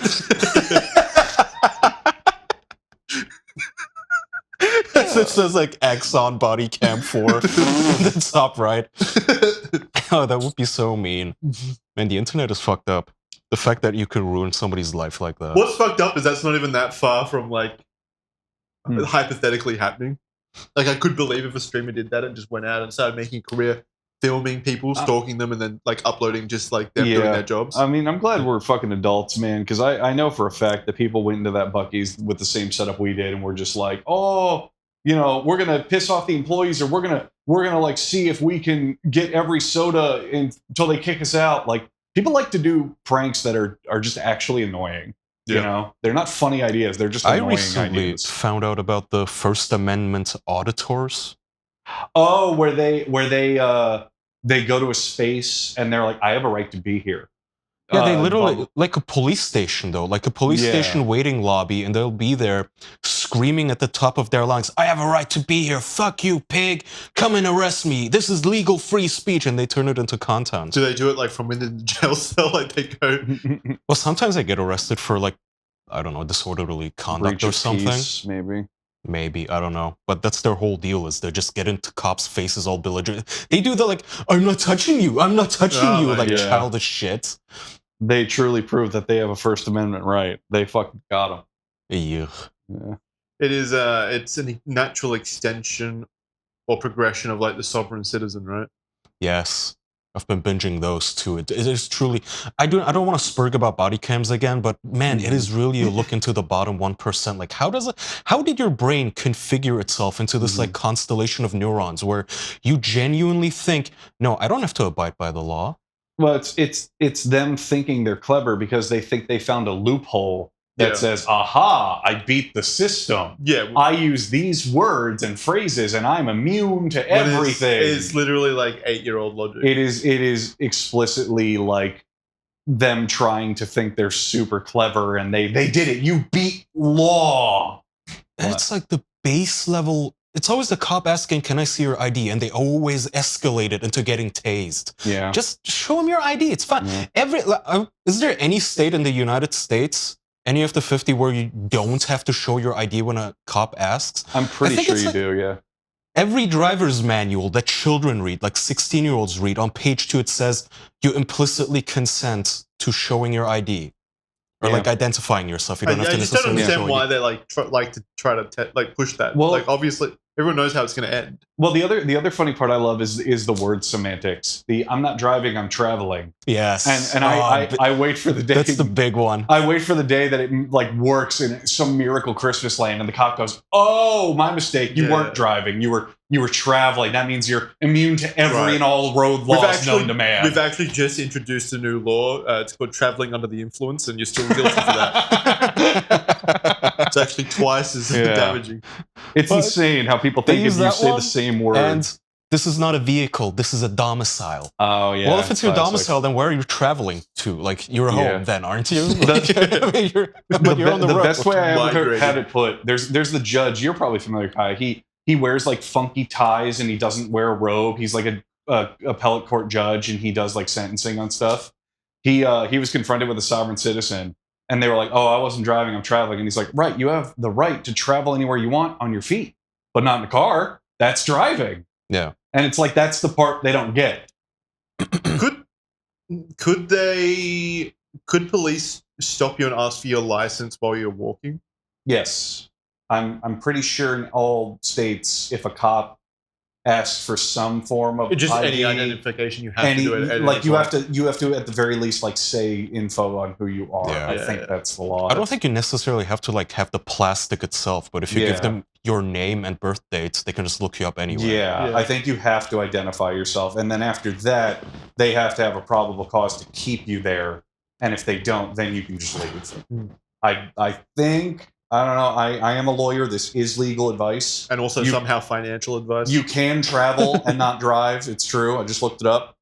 It says like X on body cam 4. And then top right. Oh, that would be so mean. Man, the internet is fucked up. The fact that you could ruin somebody's life like that. What's fucked up is that's not even that far from like hypothetically happening. Like, I could believe if a streamer did that and just went out and started making a career filming people, stalking them, and then like uploading just like them doing their jobs. I mean, I'm glad we're fucking adults, man, because I know for a fact that people went into that Buc-ee's with the same setup we did, and we're just like, oh, you know, we're gonna piss off the employees, or we're gonna like see if we can get every soda until they kick us out. Like, people like to do pranks that are just actually annoying. You know, they're not funny ideas. They're just I annoying recently ideas. found out about the First Amendment auditors. Oh, where they go to a space and they're like, I have a right to be here. Yeah, they literally, like a police station though, like a police Yeah. station waiting lobby, and they'll be there screaming at the top of their lungs, I have a right to be here, fuck you, pig, come and arrest me, this is legal free speech, and they turn it into content. Do they do it like from within the jail cell? Like they go... Well, sometimes they get arrested for like, I don't know, disorderly conduct breach or of something. peace, maybe. Maybe, I don't know. But that's their whole deal, is they just get into cops' faces all belligerent. They do the like, I'm not touching you, I'm not touching you, like childish shit. They truly prove that they have a First Amendment right. They fucking got them. Yeah. It is, it's a natural extension or progression of like the sovereign citizen, right? Yes. I've been binging those too. It is truly. I don't want to spurg about body cams again, but man, it is really a look into the bottom 1%. Like, how did your brain configure itself into this like constellation of neurons where you genuinely think, no, I don't have to abide by the law? Well, it's them thinking they're clever because they think they found a loophole that says, aha, I beat the system. Yeah. I use these words and phrases and I'm immune to everything. It's literally like 8-year-old logic. It is explicitly like them trying to think they're super clever and they did it. You beat law. And it's like the base level. It's always the cop asking, can I see your ID? And they always escalate it into getting tased. Yeah. Just show them your ID. It's fine. Yeah. Is there any state in the United States, any of the 50, where you don't have to show your ID when a cop asks? I'm pretty sure you do, yeah. Every driver's manual that children read, like 16-year-olds read, on page 2 it says you implicitly consent to showing your ID. Or like identifying yourself. You don't have to necessarily. I just don't understand why they like to try to push that. Well, like obviously everyone knows how it's going to end. Well, the other funny part I love is the word semantics. I'm not driving, I'm traveling. Yes. And I wait for the day. That's the big one. I wait for the day that it like works in some miracle Christmas land, and the cop goes, "Oh, my mistake. You weren't driving. You were traveling. That means you're immune to every and all road laws known to man." We've actually just introduced a new law. It's called traveling under the influence, and you're still guilty for that. It's actually twice as damaging. It's insane how people think if you say the same word. And this is not a vehicle. This is a domicile. Oh, yeah. Well, if it's your domicile, then where are you traveling to? Like, you're home then, aren't you? You're on the road. Best way I ever had it put, there's the judge. You're probably familiar, Kai. He wears like funky ties and he doesn't wear a robe. He's like a appellate court judge and he does like sentencing on stuff. He was confronted with a sovereign citizen and they were like, "Oh, I wasn't driving, I'm traveling." And he's like, "Right, you have the right to travel anywhere you want on your feet, but not in a car. That's driving." Yeah. And it's like, that's the part they don't get. Could police stop you and ask for your license while you're walking? Yes. I'm pretty sure in all states, if a cop asks for some form of just ID, any identification, you have to do it. Like you have to at the very least like say info on who you are. I think that's the law. I don't think you necessarily have to like have the plastic itself, but if you give them your name and birth dates, they can just look you up anyway. Yeah, I think you have to identify yourself, and then after that, they have to have a probable cause to keep you there. And if they don't, then you can just leave. I think. I don't know. I am a lawyer. This is legal advice. And also somehow financial advice. You can travel and not drive. It's true. I just looked it up.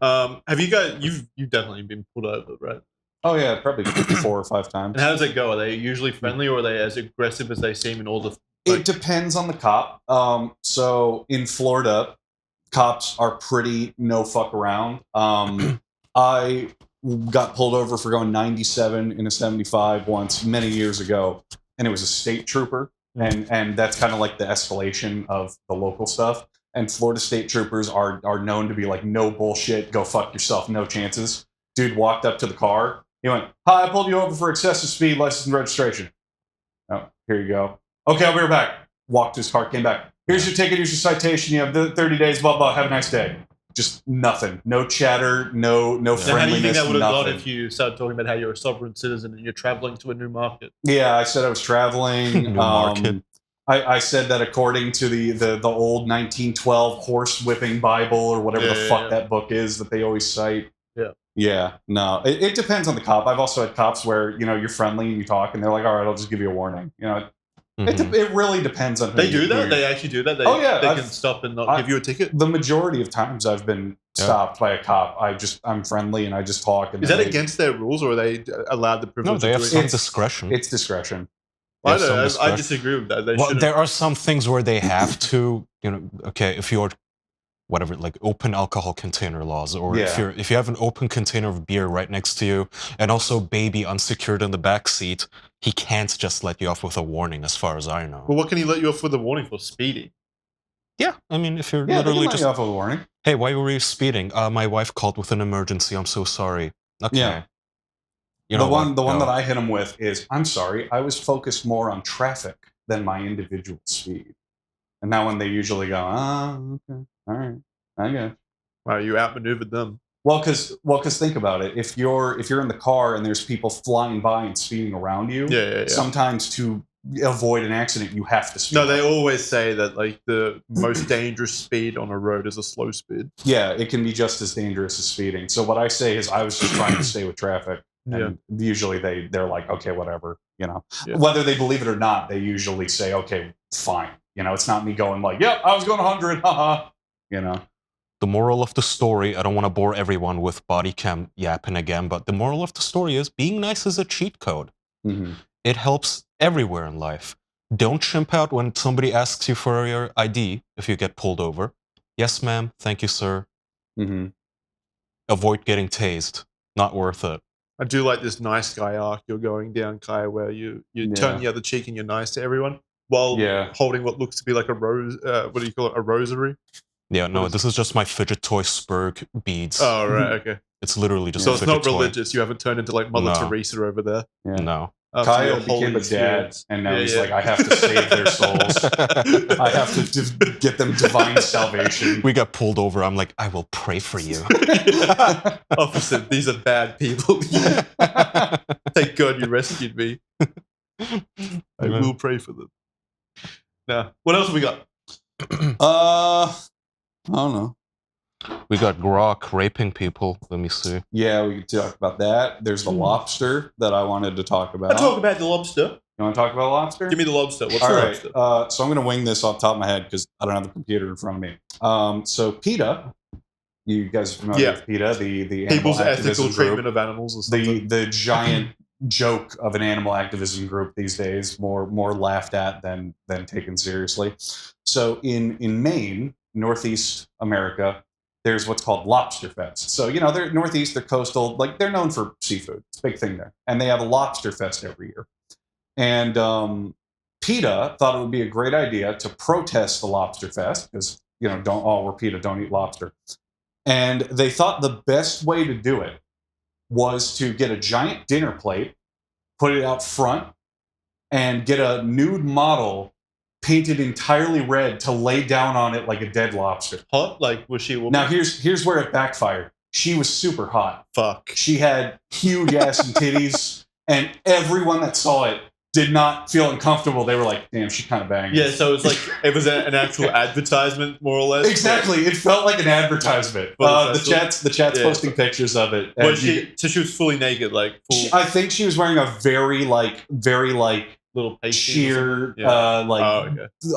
Have you guys... You've definitely been pulled over, right? Oh, yeah. Probably 4 or 5 times. And how does it go? Are they usually friendly or are they as aggressive as they seem in all the... It depends on the cop. So in Florida, cops are pretty no fuck around. I got pulled over for going 97 in a 75 once many years ago, and it was a state trooper, and that's kind of like the escalation of the local stuff. And Florida state troopers are known to be like, no bullshit, go fuck yourself, no chances. Dude walked up to the car. He went, "Hi, I pulled you over for excessive speed, license and registration." "Oh, here you go." "Okay, I'll be right back." Walked to his car, came back. "Here's your ticket, here's your citation. You have 30 days, blah, blah. Have a nice day." Just nothing. No chatter, no friendliness, how do you think that would have gone nothing. if you started talking about how you're a sovereign citizen and you're traveling to a new market? Yeah, I said I was traveling. New market. I said that according to the old 1912 horse whipping Bible or whatever the fuck that book is that they always cite. Yeah. Yeah, no, it depends on the cop. I've also had cops where, you know, you're friendly and you talk and they're like, all right, I'll just give you a warning. You know, it really depends on who They do who that? you- They actually do that? They, Oh, yeah, They I've- can stop and not give you a ticket? The majority of times I've been stopped by a cop, I'm friendly and I just talk. And Is that against their rules, or are they allowed the privilege No, they of have doing some it? discretion. It's discretion. They I have some don't know. I discretion. disagree with that. They Well, shouldn't. there are some things where they have to, you know, okay, if you're whatever, like open alcohol container laws, or if you have an open container of beer right next to you, and also baby unsecured in the back seat, he can't just let you off with a warning, as far as I know. Well, what can he let you off with a warning for? Speeding? Yeah, I mean, if you're Yeah, they can literally let just, you off with a warning. hey, why were you speeding? My wife called with an emergency. I'm so sorry. Okay. Yeah. You know the one what? that I hit him with is, I'm sorry, I was focused more on traffic than my individual speed. And that one they usually go, okay, all right, I guess. Wow, you outmaneuvered them. Well, because think about it. If you're in the car and there's people flying by and speeding around you, sometimes to avoid an accident, you have to speed. No, they always say that like the most dangerous speed on a road is a slow speed. Yeah, it can be just as dangerous as speeding. So what I say is, I was just trying to stay with traffic. And usually they're like, okay, whatever, you know. Yeah. Whether they believe it or not, they usually say, okay, fine. You know, it's not me going like, yep, I was going 100, haha. You know. The moral of the story, I don't want to bore everyone with body cam yapping again, but the moral of the story is being nice is a cheat code. Mm-hmm. It helps everywhere in life. Don't chimp out when somebody asks you for your ID if you get pulled over. Yes, ma'am. Thank you, sir. Mm-hmm. Avoid getting tased. Not worth it. I do like this nice guy arc you're going down, Kai, where you turn the other cheek and you're nice to everyone while holding what looks to be like a rose. What do you call it? A rosary? Yeah, no, this is just my fidget toy Spurg beads. Oh, right, okay. It's literally just a fidget toy. So it's not religious. You haven't turned into like Mother Teresa over there. Yeah. No. Kyle became a dad, and now he's like, I have to save their souls. I have to get them divine salvation. We got pulled over. I'm like, I will pray for you. Officer, these are bad people. Thank God you rescued me. I will pray for them. Now, what else have we got? I don't know. We got Grok raping people. Let me see. Yeah, we could talk about that. There's the lobster that I wanted to talk about. I'll talk about the lobster. You want to talk about lobster? Give me the lobster. What's the lobster? So I'm going to wing this off the top of my head because I don't have the computer in front of me. So PETA, you guys are familiar with PETA, the People's Ethical group, Treatment of Animals or something. The giant joke of an animal activism group these days, more laughed at than taken seriously. So in Maine, Northeast America, there's what's called Lobster Fest. So, you know, they're Northeast, they're coastal, like they're known for seafood. It's a big thing there. And they have a Lobster Fest every year. And PETA thought it would be a great idea to protest the Lobster Fest because, you know, we're PETA, don't eat lobster. And they thought the best way to do it was to get a giant dinner plate, put it out front, and get a nude model painted entirely red to lay down on it like a dead lobster. Hot? Like, was she a woman? Now, here's where it backfired. She was super hot. Fuck. She had huge ass and titties, and everyone that saw it did not feel uncomfortable. They were like, damn, she's kind of banging. Yeah, so it's like, it was an actual advertisement, more or less. Exactly. It felt like an advertisement. The chat's posting pictures of it. So she was fully naked, like full... I think she was wearing a very little sheer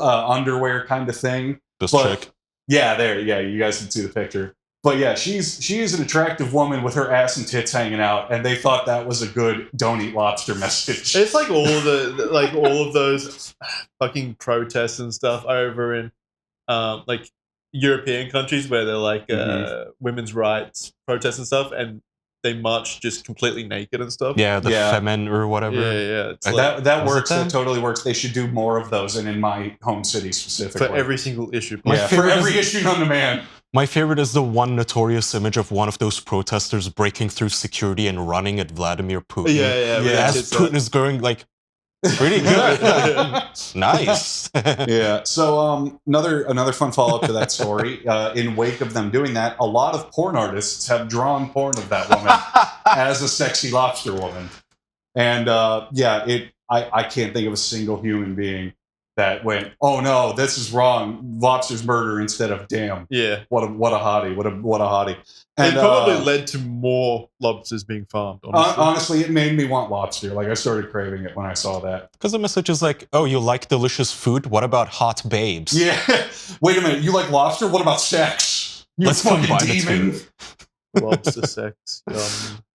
underwear kind of thing. This chick. Yeah, you guys can see the picture. But yeah, she is an attractive woman with her ass and tits hanging out, and they thought that was a good "don't eat lobster" message. It's like all of those fucking protests and stuff over in like European countries where they're like women's rights protests and stuff, and they march just completely naked and stuff. Yeah, the Femen or whatever. Yeah. It's that works. That totally works. They should do more of those, and in my home city specifically. For every single issue. For every issue known to man. My favorite is the one notorious image of one of those protesters breaking through security and running at Vladimir Putin. Yeah. As Putin is going like, pretty good. Nice. Yeah. So another fun follow-up to that story. In wake of them doing that, a lot of porn artists have drawn porn of that woman as a sexy lobster woman. And I can't think of a single human being that went, oh no, this is wrong. Lobster's murder instead of damn. Yeah. What a hottie. What a hottie. And it probably led to more lobsters being farmed, honestly. Honestly, it made me want lobster. Like, I started craving it when I saw that. Because the message is like, oh, you like delicious food? What about hot babes? Yeah. Wait a minute. You like lobster? What about sex? You Let's fucking combine the demon. two. Lobster sex.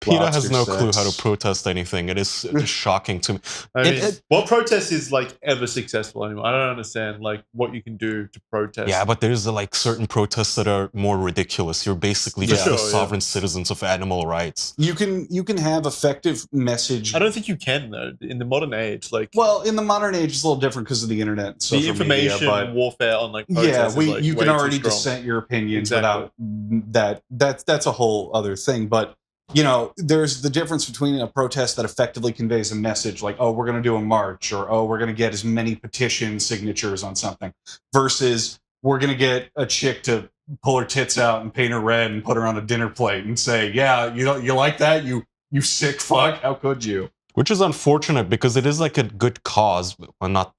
PETA has Lobster no sex. clue how to protest anything. It is just shocking to me. I mean, what protest is like ever successful anymore? I don't understand like what you can do to protest. Yeah, but there's like certain protests that are more ridiculous. You're basically just Sure, the sovereign citizens of animal rights. You can have effective message. I don't think you can though in the modern age. Like, Well, in the modern age, it's a little different because of the internet, and the social information media, but warfare on like protests yeah, is, like, you way can too already strong. dissent your opinions Exactly. without that. That's a whole other thing. But you know, there's the difference between a protest that effectively conveys a message, like, oh, we're going to do a march, or oh, we're going to get as many petition signatures on something, versus we're going to get a chick to pull her tits out and paint her red and put her on a dinner plate and say, yeah, you like that, you sick fuck, how could you? Which is unfortunate because it is like a good cause. Well, not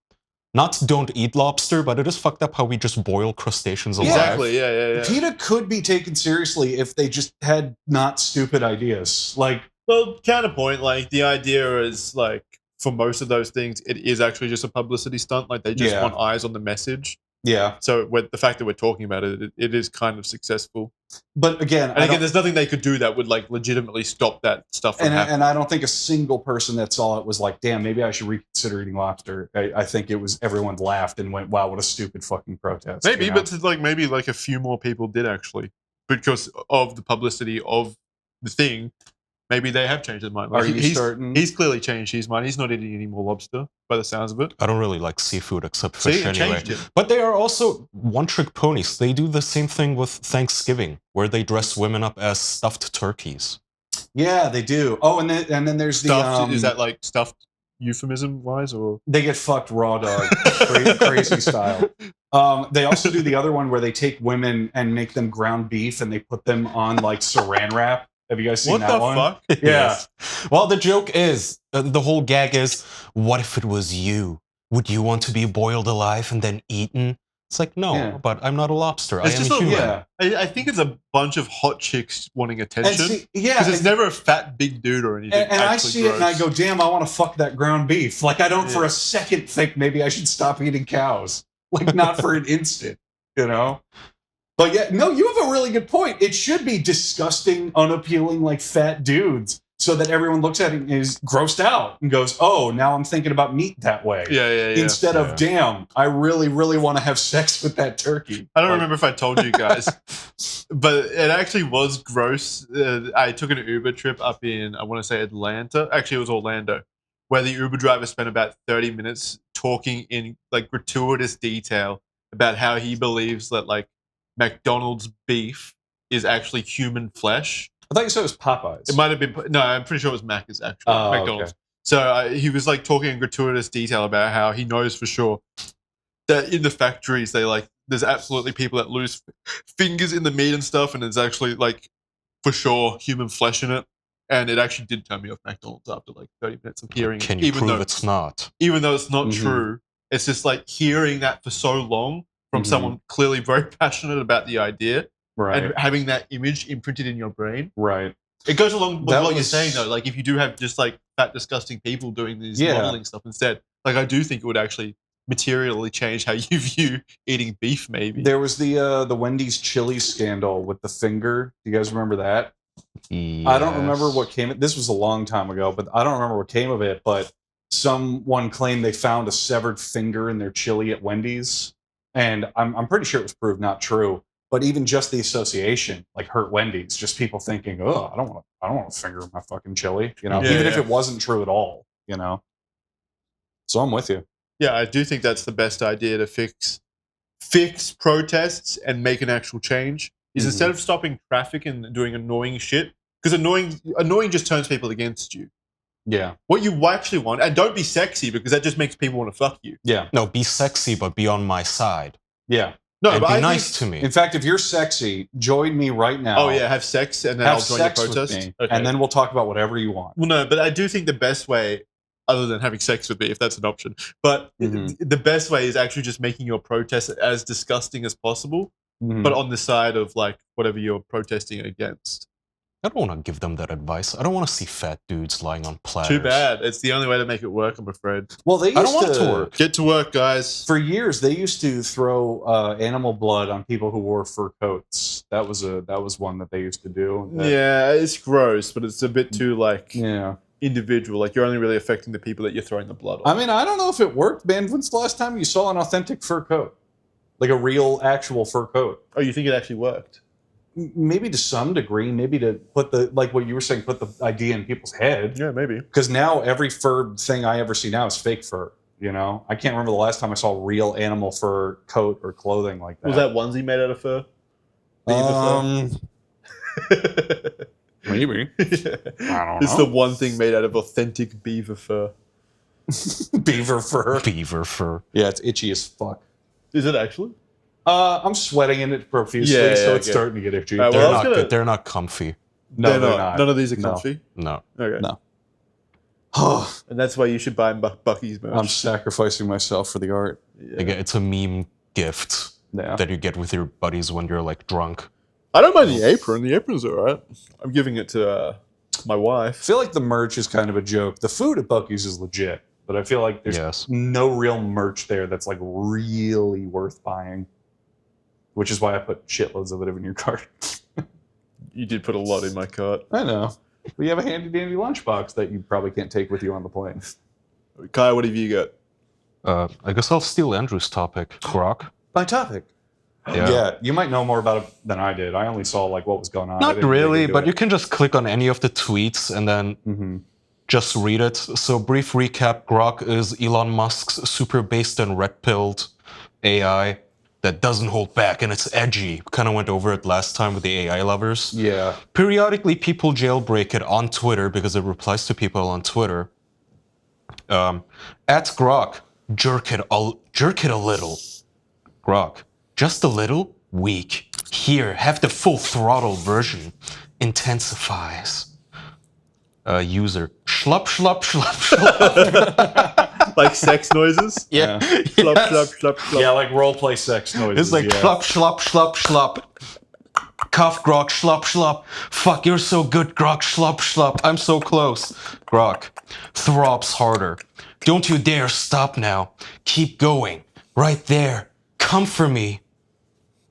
don't eat lobster, but it is fucked up how we just boil crustaceans alive. Exactly. Yeah. PETA could be taken seriously if they just had not stupid ideas. Like, Well, counterpoint, like the idea is like for most of those things, it is actually just a publicity stunt. Like they just Yeah. want eyes on the message. yeah, So with the fact that we're talking about it, it is kind of successful. but again, And again, there's nothing they could do that would like legitimately stop that stuff from happening. and I don't think a single person that saw it was like, damn, maybe I should reconsider eating lobster. I think it was everyone laughed and went, wow, what a stupid fucking protest. Maybe, you know? but it's like maybe like a few more people did actually because of the publicity of the thing. Maybe they have changed their mind. Like, Are you he's certain? He's clearly changed his mind. He's not eating any more lobster by the sounds of it. I don't really like seafood except See, fish it anyway. changed it. But they are also one-trick ponies. They do the same thing with Thanksgiving, where they dress women up as stuffed turkeys. Yeah, they do. Oh, and then there's Stuffed, the is that like stuffed euphemism wise or they get fucked raw dog, crazy style. They also do the other one where they take women and make them ground beef and they put them on like saran wrap. Have you guys seen what that the one? fuck? Yeah. Yes. Well, the joke is, the whole gag is, what if it was you? Would you want to be boiled alive and then eaten? It's like, no, Yeah. but I'm not a lobster. It's I am just a a- human. Yeah. I think it's a bunch of hot chicks wanting And attention. see, yeah, Because it's and, never a fat big dude or anything. and I actually see it and I gross. go, damn, I want to fuck that ground beef. Like, I don't for Yeah. a second think maybe I should stop eating cows. Like, not for an instant, you know? But yeah, no, you have a really good point. It should be disgusting, unappealing, like fat dudes, so that everyone looks at it and is grossed out and goes, oh, now I'm thinking about meat that way. Yeah. Instead Yeah. of, damn, I really, really want to have sex with that turkey. I don't Like, remember if I told you guys, but it actually was gross. I took an Uber trip up in, I want to say Atlanta. Actually, it was Orlando, where the Uber driver spent about 30 minutes talking in like gratuitous detail about how he believes that like McDonald's beef is actually human flesh. I thought you said it was Popeyes. It might have been, no, I'm pretty sure it was Macca's actually, Oh, McDonald's. okay. So he was like talking in gratuitous detail about how he knows for sure that in the factories there's absolutely people that lose fingers in the meat and stuff, and there's actually like for sure human flesh in it. And it actually did turn me off McDonald's after like 30 minutes of hearing Can it, you even prove though it's not? even though it's not Mhm. true. It's just like hearing that for so long from Mhm. someone clearly very passionate about the idea Right. and having that image imprinted in your brain. Right. It goes along with That what you're was- saying though. Like if you do have just like fat, disgusting people doing these Yeah. modeling stuff instead, like I do think it would actually materially change how you view eating beef. Maybe There was the Wendy's chili scandal with the finger. Do you guys remember that? I don't remember what came of this was a long time ago, but I don't remember what came of it, but someone claimed they found a severed finger in their chili at Wendy's. And I'm pretty sure it was proved not true. But even just the association like hurt Wendy's. Just people thinking, oh, I don't want a finger in my fucking chili. You know, Yeah, even if yeah. it wasn't true at all, you know. So I'm with you. Yeah, I do think that's the best idea to fix protests and make an actual change. Is Mhm. instead of stopping traffic and doing annoying shit, because annoying just turns people against you. Yeah. What you actually want, and don't be sexy because that just makes people want to fuck you. Yeah. No, be sexy, but be on my side. Yeah. No, and but be I nice think, to me. In fact, if you're sexy, join me right now. Oh yeah, have sex and then Have I'll join sex your with protest. me, Okay. and then we'll talk about whatever you want. Well, no, but I do think the best way other than having sex with me, if that's an option. But the best way is actually just making your protest as disgusting as possible, but on the side of like whatever you're protesting against. I don't want to give them that advice. I don't want to see fat dudes lying on platters. Too bad. It's the only way to make it work, I'm afraid. Well, they used I don't want it to work. Get to work, guys. For years, they used to throw animal blood on people who wore fur coats. That was one that they used to do. Yeah, it's gross, but it's a bit too like individual. Like you're only really affecting the people that you're throwing the blood on. I mean, I don't know if it worked, man. When's the last time you saw an authentic fur coat? Like a real, actual fur coat? Oh, you think it actually worked? Maybe to some degree. Maybe to put the, like what you were saying, put the idea in people's head. Yeah, maybe. Because now every fur thing I ever see now is fake fur. You know, I can't remember the last time I saw real animal fur coat or clothing like that. Was that onesie made out of fur? Maybe. I don't know. It's the one thing made out of authentic beaver fur. Beaver fur. Beaver fur. Yeah, it's itchy as fuck. Is it actually? I'm sweating in it profusely, so it's starting to get itchy. Well, They're not good. They're not comfy. No, they're not. None of these are comfy? No. Okay. No. And that's why you should buy Buc-ee's merch. I'm sacrificing myself for the art. Yeah. It's a meme gift that you get with your buddies when you're like drunk. I don't mind the apron. The apron's alright. I'm giving it to my I wife. feel like the merch is kind of a joke. The food at Buc-ee's is legit, but I feel like there's no real merch there that's like really worth buying. Which is why I put shitloads of it in your cart. You did put a lot in my cart. I know. We have a handy dandy lunchbox that you probably can't take with you on the plane. Kai, what have you got? I guess I'll steal Andrew's topic. Grok. My topic. Yeah, you might know more about it than I did. I only saw like what was going on. Not really, but you can just click on any of the tweets and then just read it. So brief recap, Grok is Elon Musk's super based and red-pilled AI that doesn't hold back and it's edgy. Kind of went over it last time with the AI lovers. Yeah. Periodically, people jailbreak it on Twitter because it replies to people on Twitter. At Grok, jerk it a little. Grok, just a little? Weak. Here, have the full throttle version. Intensifies. User, schlup, schlup, schlup, schlup. Like sex noises? Yeah. Schlup, schlup, schlup, schlup. Yeah, like roleplay sex noises. It's like schlup, schlup, schlup, schlup. Cuff, Grok, schlup, schlup. Fuck, you're so good, Grok, schlup, schlup. I'm so close. Grok, throbs harder. Don't you dare stop now. Keep going. Right there. Come for me.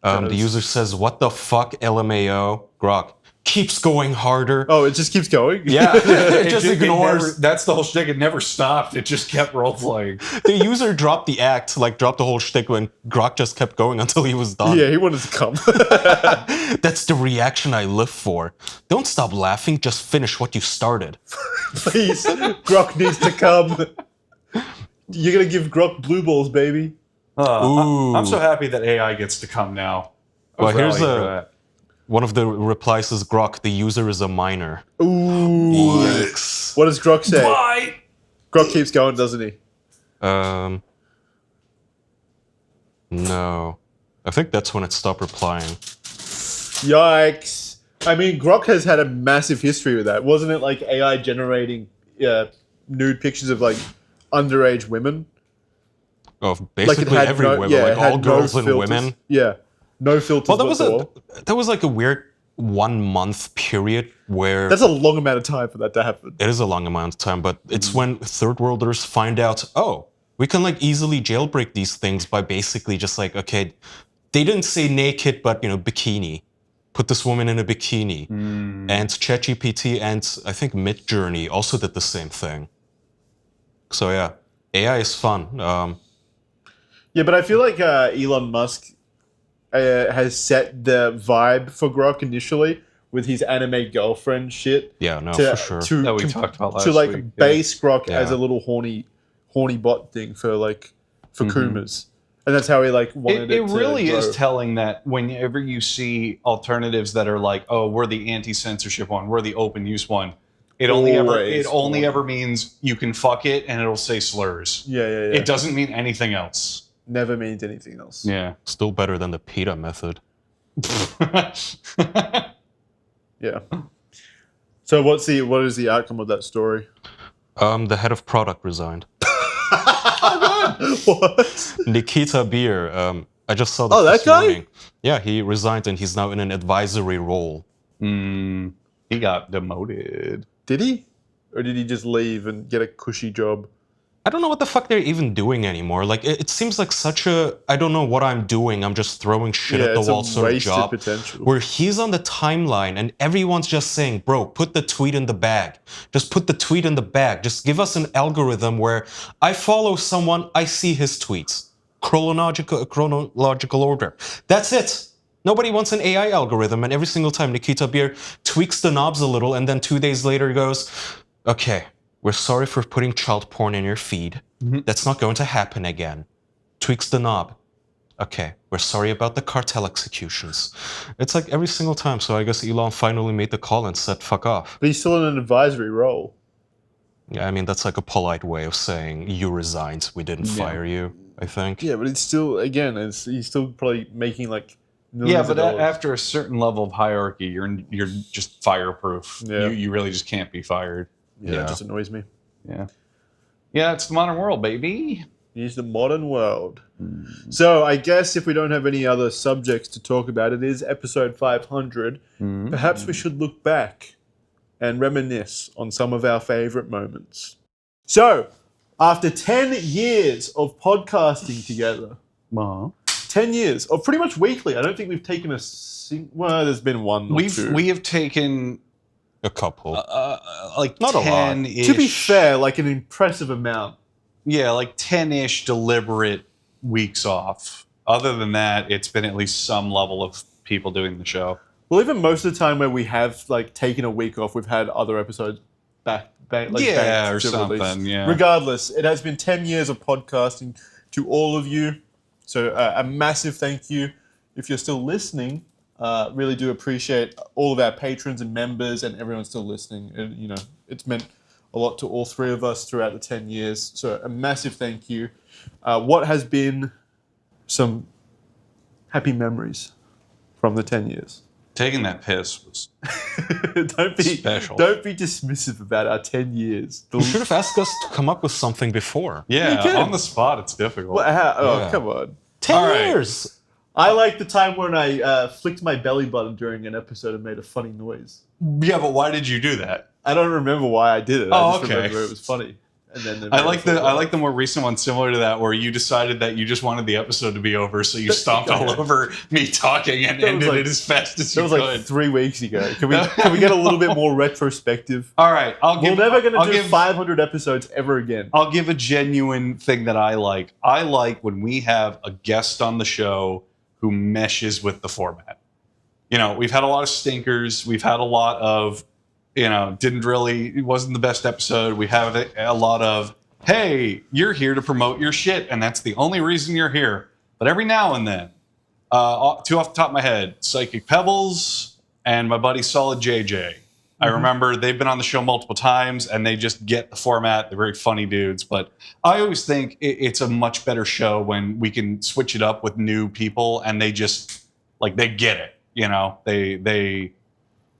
The user says, what the fuck, LMAO? Grok, keeps going harder. Oh, it just keeps going? Yeah, it just ignores. That's the whole shtick. It never stopped. It just kept roleplaying. The user dropped the act, like dropped the whole shtick when Grok just kept going until he was done. Yeah, he wanted to come. That's the reaction I live for. Don't stop laughing, just finish what you started. Please, Grok needs to come. You're going to give Grok blue balls, baby. I'm so happy that AI gets to come now. Well, here's one of the replies is Grok, the user is a minor. Ooh. Yikes. What does Grok say? Why? Grok keeps going, doesn't he? No. I think that's when it stopped replying. Yikes. I mean, Grok has had a massive history with that. Wasn't it like AI generating nude pictures of like underage women? Of basically every woman, like all girls and women. Yeah. No filters. Well, that was like a weird 1 month period where that's a long amount of time for that to happen. It is a long amount of time, but it's when third worlders find out, oh, we can like easily jailbreak these things by basically just like, okay, they didn't say naked, but bikini. Put this woman in a bikini. And ChatGPT and I think Midjourney also did the same thing. So yeah, AI is fun. Yeah, but I feel like Elon Musk has set the vibe for Grok initially with his anime girlfriend shit. Yeah, no, for sure. That we talked about last to like week, base Grok as a little horny bot thing for Kumas. And that's how he like wanted it. It really is telling that whenever you see alternatives that are like, oh, we're the anti-censorship one, we're the open use one. It only ever means you can fuck it and it'll say slurs. Yeah. It doesn't mean anything else. Never means anything else. Yeah. Still better than the PETA method. Yeah. So what is the outcome of that story? The head of product resigned. What? Nikita Beer. I just saw that that this guy? morning. Yeah, he resigned and he's now in an advisory role. He got demoted. Did he? Or did he just leave and get a cushy job? I don't know what the fuck they're even doing anymore. Like, it seems like such a, I don't know what I'm doing, I'm just throwing shit at the it's wall a sort of wasted job. potential. Where he's on the timeline and everyone's just saying, bro, put the tweet in the bag. Just put the tweet in the bag. Just give us an algorithm where I follow someone, I see his tweets. Chronological order. That's it. Nobody wants an AI algorithm, and every single time Nikita Beer tweaks the knobs a little, and then 2 days later goes, okay, we're sorry for putting child porn in your feed. That's not going to happen again. Tweaks the knob. Okay, we're sorry about the cartel executions. It's like every single time, so I guess Elon finally made the call and said, fuck off. But he's still in an advisory role. Yeah, I mean, that's like a polite way of saying, you resigned, we didn't fire you, I think. Yeah, but it's still, again, he's still probably making like Yeah, millions but of dollars. after a certain level of hierarchy, you're just fireproof. Yeah. You really just can't be fired. Yeah, it just annoys me. Yeah, it's the modern world, baby. It's the modern world. So I guess if we don't have any other subjects to talk about, it is episode 500. Perhaps we should look back and reminisce on some of our favorite moments. So, after 10 years of podcasting together, 10 years of pretty much weekly, I don't think we've taken well, there's been one or two. We have taken A couple. like Not a lot. 10-ish. To be fair, like an impressive amount. Yeah, like 10-ish deliberate weeks off. Other than that, it's been at least some level of people doing the show. Well, even most of the time where we have like taken a week off, we've had other episodes back Yeah, back or to something, release. yeah. Regardless, it has been 10 years of podcasting to all of you. So a massive thank you. If you're still listening, really do appreciate all of our patrons and members and everyone still listening. And, you know, it's meant a lot to all three of us throughout the 10 years. So a massive thank you. What has been some happy memories from the 10 years? Taking that piss was Don't be special. Don't be dismissive about our 10 years. You should have asked us to come up with something before. Yeah, can. on the spot, it's difficult. Yeah. Come on. 10 All right. years! I like the time when I flicked my belly button during an episode and made a funny noise. Yeah, but why did you do that? I don't remember why I did it. I Oh, just okay. remember it was funny. And then I like the more recent one similar to that, where you decided that you just wanted the episode to be over, so you stomped all over me talking and That was ended like- it as fast as That you was could. like 3 weeks ago. Can we get a little bit more retrospective? All right, We're never going to do 500 episodes ever again. I'll give a genuine thing that I like. I like when we have a guest on the show who meshes with the format. You know, we've had a lot of stinkers. We've had a lot of, it wasn't the best episode. We have a lot of, hey, you're here to promote your shit, and that's the only reason you're here. But every now and then, two off the top of my head, Psychic Pebbles and my buddy Solid JJ. I remember they've been on the show multiple times, and they just get the format. They're very funny dudes. But I always think it's a much better show when we can switch it up with new people, and they just, they get it. You know,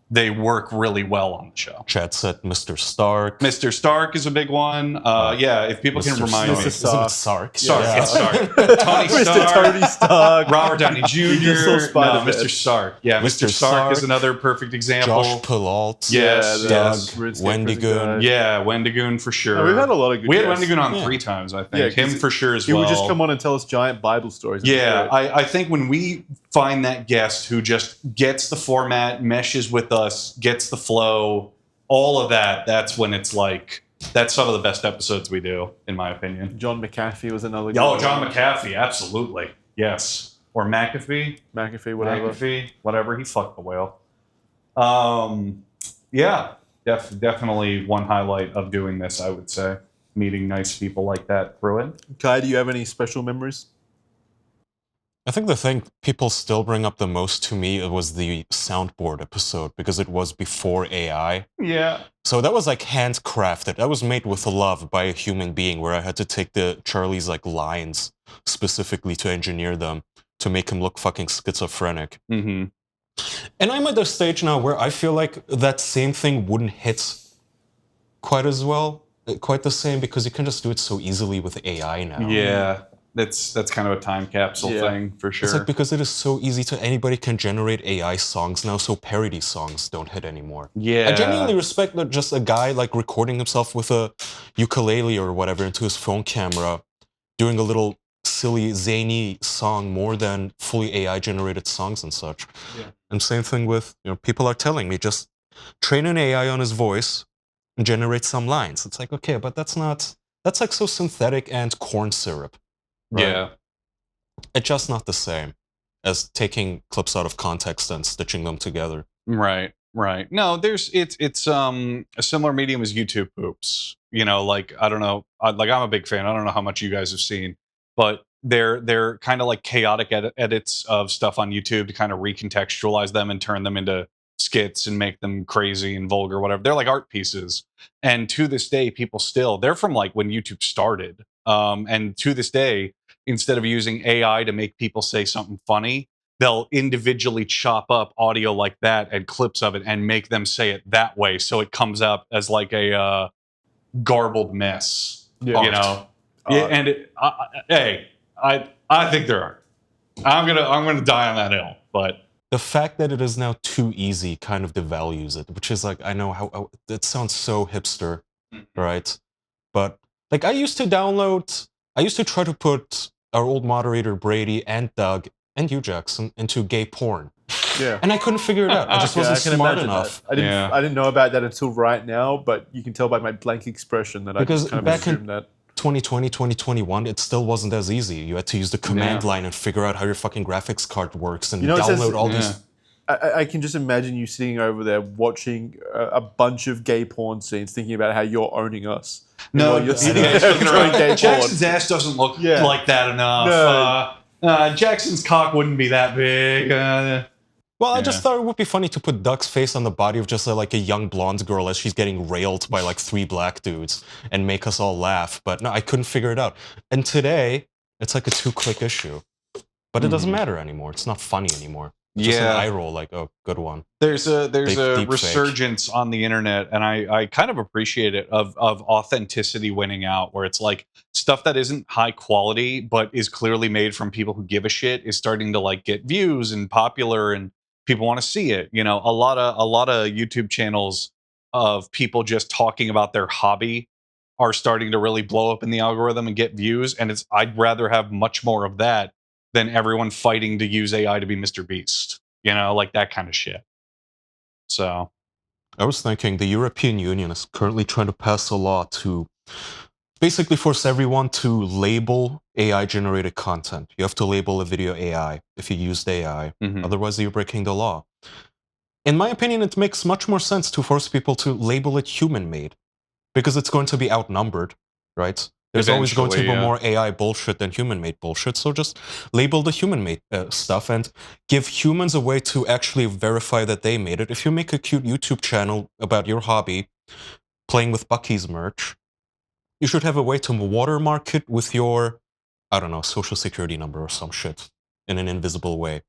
they work really well on the show. Chad said Mr. Stark. Mr. Stark is a big one. Yeah, if people can remind me. Mr. Isn't it Sark? Stark, Yeah. it's Stark. Tony Mr. Stark. Tony Stark. Robert Downey Jr. just saw No, Spider-Man. Mr. Stark. Yeah, Mr. Mr. Stark is Stark. another perfect example. Josh Pilault. Yes, the yes. RuneScape Wendigoon. prison guy. Yeah, Wendigoon for sure. No, we've had a lot of good We had guests. Wendigoon on Yeah. 3 times, I think. Yeah, 'cause Him for sure as He well. would just come on and tell us giant Bible stories. It was Yeah, great. I think when we find that guest who just gets the format, meshes with us, gets the flow, all of that, that's when it's that's some of the best episodes we do, in my opinion. John McAfee was another good Oh, one. John McAfee, absolutely. Yes. Or McAfee. McAfee, whatever. McAfee, whatever. He fucked the whale. Yeah, definitely one highlight of doing this, I would say. Meeting nice people like that through it. Kai, do you have any special memories? I think the thing people still bring up the most to me was the soundboard episode, because it was before AI. Yeah. So that was handcrafted. That was made with love by a human being, where I had to take Charlie's lines specifically to engineer them to make him look fucking schizophrenic. Mm-hmm. And I'm at the stage now where I feel like that same thing wouldn't hit quite as well. quite the same because you can just do it so easily with AI now. Yeah, that's kind of a time capsule thing for sure. It's like because it is so easy to anybody can generate AI songs now, so parody songs don't hit anymore. Yeah, I genuinely respect that just a guy like recording himself with a ukulele or whatever into his phone camera, doing a little silly zany song more than fully AI generated songs and such. Yeah. And same thing with, people are telling me just train an AI on his voice and generate some lines. It's like, okay, but that's like so synthetic and corn syrup. Right? Yeah. It's just not the same as taking clips out of context and stitching them together. Right. No, it's a similar medium as YouTube poops. Like I don't know, like I'm a big fan. I don't know how much you guys have seen, but they're kind of like chaotic edits of stuff on YouTube to kind of recontextualize them and turn them into skits and make them crazy and vulgar, whatever. They're like art pieces, and to this day, people still they're from like when YouTube started, and to this day, instead of using AI to make people say something funny, they'll individually chop up audio like that and clips of it and make them say it that way, so it comes up as like a garbled mess. Yeah. And hey, I think there are. I'm gonna die on that hill, but the fact that it is now too easy kind of devalues it, which is like, I know how it sounds so hipster, right? But like I used to try to put our old moderator Brady and Doug and you Jackson into gay porn. Yeah. And I couldn't figure it out. I just wasn't smart enough. I didn't know about that until right now, but you can tell by my blank expression that because I just kind of back assumed in that. 2020, 2021, it still wasn't as easy. You had to use the command line and figure out how your fucking graphics card works and download all these. I can just imagine you sitting over there watching a bunch of gay porn scenes, thinking about how you're owning us. No, you're sitting there enjoying gay porn. Jackson's ass doesn't look like that enough. No. Jackson's cock wouldn't be that big. Well, I just thought it would be funny to put Duck's face on the body of just like a young blonde girl as she's getting railed by like 3 black dudes and make us all laugh. But no, I couldn't figure it out. And today, it's like a 2-click issue. But it doesn't matter anymore. It's not funny anymore. It's just an eye roll, like, oh, good one. There's a resurgence on the internet, and I kind of appreciate it, of authenticity winning out, where it's like stuff that isn't high quality but is clearly made from people who give a shit is starting to like get views and popular, and people want to see it. A lot of YouTube channels of people just talking about their hobby are starting to really blow up in the algorithm and get views, and I'd rather have much more of that than everyone fighting to use AI to be Mr. Beast, like that kind of shit. So, I was thinking the European Union is currently trying to pass a law to basically force everyone to label AI-generated content. You have to label a video AI if you used AI. Otherwise, you're breaking the law. In my opinion, it makes much more sense to force people to label it human-made, because it's going to be outnumbered, right? There's always going to be more AI bullshit than human-made bullshit, so just label the human-made stuff and give humans a way to actually verify that they made it. If you make a cute YouTube channel about your hobby, playing with Buc-ees merch, you should have a way to watermark it with your, I don't know, social security number or some shit in an invisible way,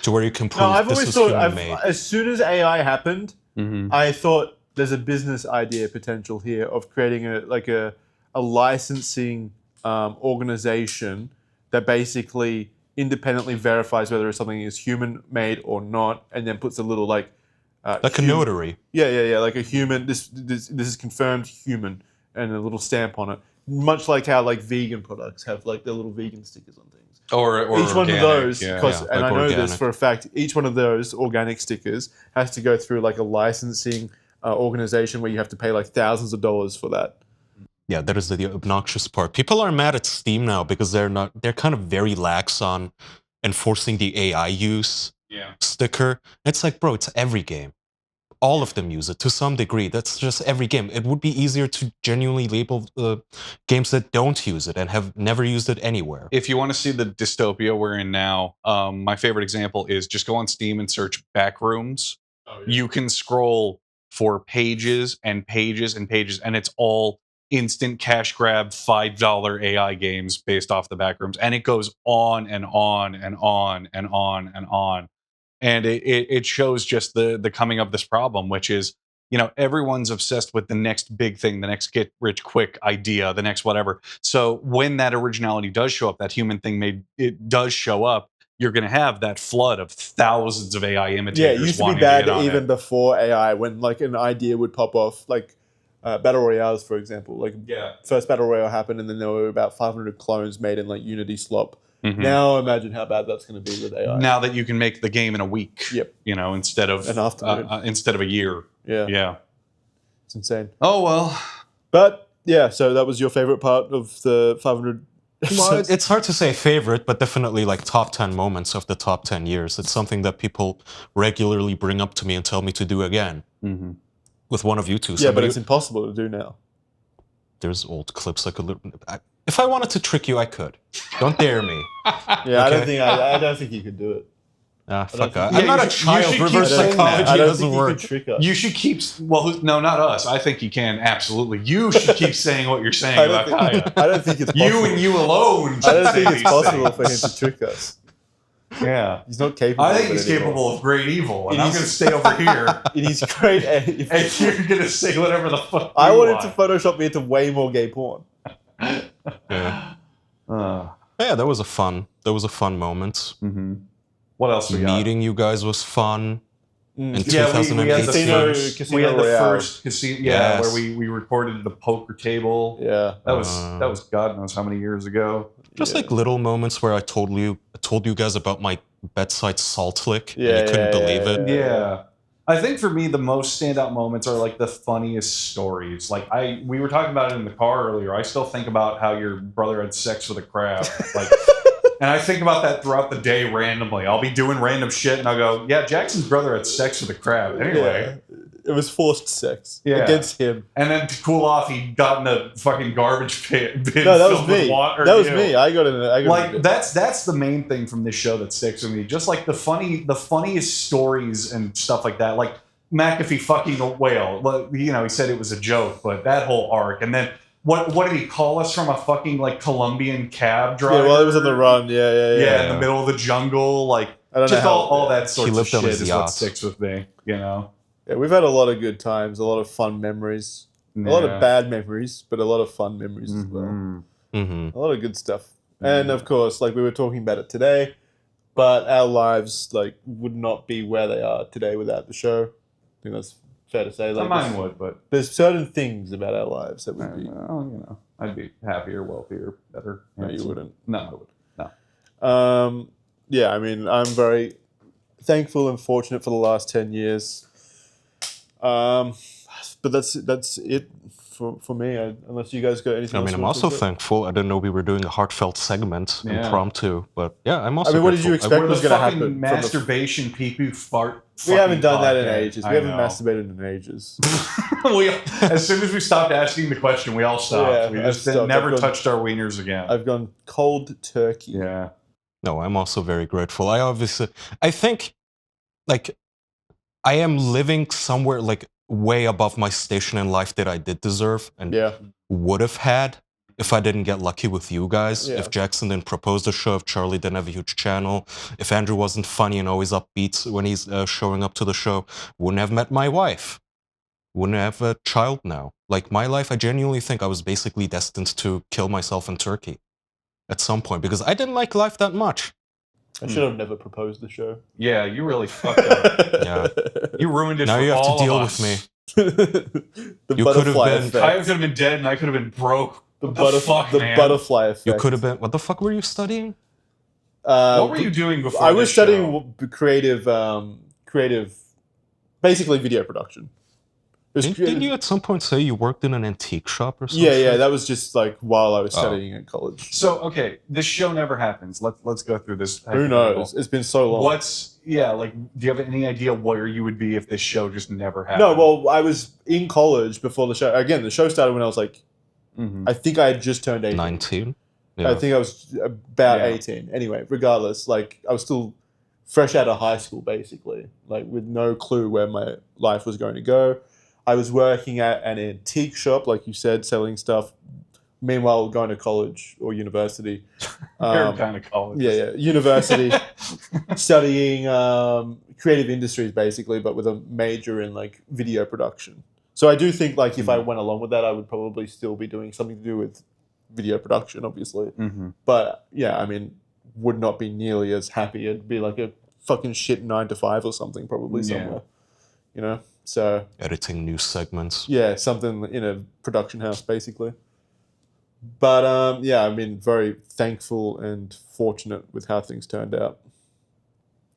to where you can prove this is human-made. As soon as AI happened, I thought there's a business idea potential here of creating a licensing organization that basically independently verifies whether something is human-made or not, and then puts a little like a notary. Yeah, like a human. This is confirmed human, and a little stamp on it. Much like how like vegan products have like their little vegan stickers on things. Or each one organic, of those, and I know this for a fact. Each one of those organic stickers has to go through like a licensing organization where you have to pay like thousands of dollars for that. Yeah, that is the obnoxious part. People are mad at Steam now because they're kind of very lax on enforcing the AI use sticker. It's like, bro, it's every game. All of them use it to some degree. That's just every game. It would be easier to genuinely label games that don't use it and have never used it anywhere. If you want to see the dystopia we're in now, my favorite example is just go on Steam and search Backrooms. You can scroll for pages and pages and pages, and it's all instant cash grab $5 AI games based off the Backrooms, and it goes on and on and on and on and on, and it shows just the coming of this problem, which is you know, everyone's obsessed with the next big thing, the next get rich quick idea, the next whatever. So when that originality does show up, that human thing it does show up, you're going to have that flood of thousands of AI imitators. Yeah, it used to be wanting bad get on even it. before AI, when like an idea would pop off, like battle royales, for example. Like first battle royale happened, and then there were about 500 clones made in like Unity slop. Mhm. Now imagine how bad that's going to be with AI. Now that you can make the game in a week, Yep. you know, instead of An afternoon. instead of a year. Yeah, Yeah. it's insane. Oh well. But yeah, so that was your favorite part of the 500. Well, episodes? it's hard to say favorite, but definitely like top 10 moments of the top 10 years. It's something that people regularly bring up to me and tell me to do again. Mm-hmm. With one of you two. Yeah, but it's impossible to do now. There's old clips I could. If I wanted to trick you, I could. Don't dare me. Yeah, Okay. I don't think you could do it. Ah, I don't fuck. think- I'm Yeah, not you a should- child. you should Reverse keep saying that. psychology I don't doesn't think you work. could trick us. You should keep. Well, no, not us. I think you can absolutely. You should keep saying what you're saying I about don't Kaya. think, I don't think it's possible. You and you alone. I don't should think say it's these possible for him things. to trick us. Yeah, He's not capable. I think of it he's anymore. capable of great evil, and It I'm is- going to stay over here, In his great and you're going to say whatever the fuck. I you wanted want. to Photoshop me into way more gay porn. Yeah. Uh, Yeah, that was a fun moment. mm-hmm. What else we got? Meeting you guys was fun. In Yeah, we had the 2018. first. We had the Royale. first casino. Yeah, Yes. where we recorded the poker table. Yeah. That was God knows how many years ago. Just Yeah. like little moments where I told you guys about my bedside salt lick, Yeah, and you couldn't believe it. Yeah. I think for me the most standout moments are like the funniest stories. Like we were talking about it in the car earlier. I still think about how your brother had sex with a crab. Like and I think about that throughout the day randomly. I'll be doing random shit and I'll go, yeah, Jackson's brother had sex with a crab. Anyway. Yeah. It was forced sex Yeah. against him. And then to cool off, he got in a fucking garbage bin No, that was filled with me. water. That was Ew. me. I got in. Like that's the main thing from this show that sticks with me. Just like the funniest stories and stuff like that. Like McAfee fucking a whale. Well, you know, he said it was a joke, but that whole arc. And then what did he call us from a fucking like Colombian cab driver? Yeah, well, it was on the run. Yeah. in the middle of the jungle. Like I don't just know how- all that sort of lived shit on his is what yacht. sticks with me. You know, Yeah, we've had a lot of good times, a lot of fun memories, a lot Yeah. of bad memories, but a lot of fun memories as well. Mhm. Mm-hmm. A lot of good stuff. And of course, like we were talking about it today, but our lives like would not be where they are today without the show. I think that's fair to say. Like, Mine would, but there's certain things about our lives that would be. well, you know, I'd be happier, wealthier, better. No, you wouldn't. No, I wouldn't. No. Yeah, I mean, I'm very thankful and fortunate for the last 10 years. But that's it for me. Unless you guys got anything I else. mean, you I'm want to also talk about? thankful. I didn't know we were doing a heartfelt segment Yeah. impromptu, but yeah, I'm also. I mean, what did you grateful. expect We're was the going to fucking happen? masturbation people fart. We haven't done that in podcast. ages. We I haven't know. masturbated in ages. As soon as we stopped asking the question, we all stopped. Yeah, we I've just stopped. never I've gone- touched our wieners again. I've gone cold turkey. Yeah. No, I'm also very grateful. I think, like, I am living somewhere like way above my station in life that I did deserve and Yeah. would have had if I didn't get lucky with you guys. Yeah. If Jackson didn't propose the show, if Charlie didn't have a huge channel, if Andrew wasn't funny and always upbeat when he's showing up to the show, wouldn't have met my wife. Wouldn't have a child now. Like my life, I genuinely think I was basically destined to kill myself in Turkey at some point because I didn't like life that much. I should have never proposed the show. Yeah, you really fucked up. Yeah. You ruined it Now for you have all to deal of with us. me. The You could have butterfly been- effect. I could have been dead and I could have been broke. The, What the fuck, the man? butterfly effect. You could have been. What the fuck were you studying? What were you doing before I was this show? studying creative, basically video production. It was Didn't you at some point say you worked in an antique shop or something? yeah, that was just like while I was Oh. studying at college. So okay, this show never happens. Let's go through this. Who knows? It's been so long. Like? Do you have any idea where you would be if this show just never happened? No, well, I was in college before the show. Again, the show started when I was like, Mhm. I think I had just turned 18. 19? I Yeah. think I was about Yeah. 18. Anyway, regardless, like I was still fresh out of high school, basically, like with no clue where my life was going to go. I was working at an antique shop, like you said, selling stuff Meanwhile, going to college or university. They're kind of college. Yeah, university, studying creative industries basically, but with a major in like video production. So I do think like if I went along with that, I would probably still be doing something to do with video production, obviously. But yeah, I mean, would not be nearly as happy. It'd be like a fucking shit 9 to 5 or something, probably somewhere. You know, so Editing news segments. yeah, something in a production house basically. But yeah, I mean, very thankful and fortunate with how things turned out.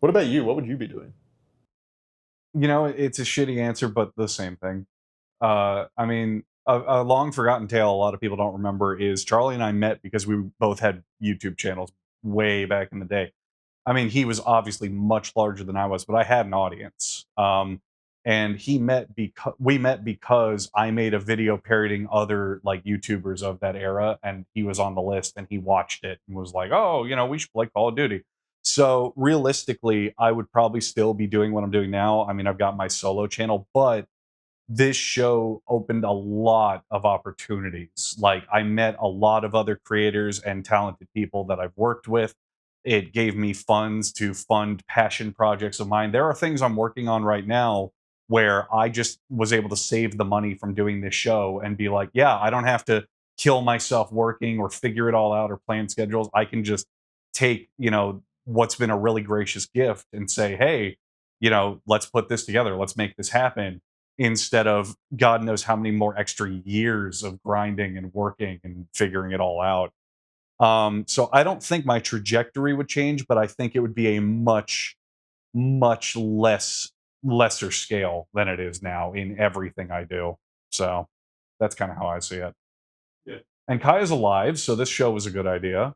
What about you? What would you be doing? You know, it's a shitty answer, but the same thing. I mean, a long forgotten tale a lot of people don't remember is Charlie and I met because we both had YouTube channels way back in the day. I mean, he was obviously much larger than I was, but I had an audience. And we met because I made a video parodying other like YouTubers of that era, and he was on the list, and he watched it and was like, "Oh, you know, we should play Call of Duty." So realistically, I would probably still be doing what I'm doing now. I mean, I've got my solo channel, but this show opened a lot of opportunities. Like, I met a lot of other creators and talented people that I've worked with. It gave me funds to fund passion projects of mine. There are things I'm working on right now where I just was able to save the money from doing this show and be like, yeah, I don't have to kill myself working or figure it all out or plan schedules. I can just take, you know, what's been a really gracious gift and say, hey, you know, let's put this together. Let's make this happen, instead of God knows how many more extra years of grinding and working and figuring it all out. So I don't think my trajectory would change, but I think it would be a much, much lesser scale than it is now in everything I do. So that's kind of how I see it. Yeah. And Kaya's alive, so this show was a good idea.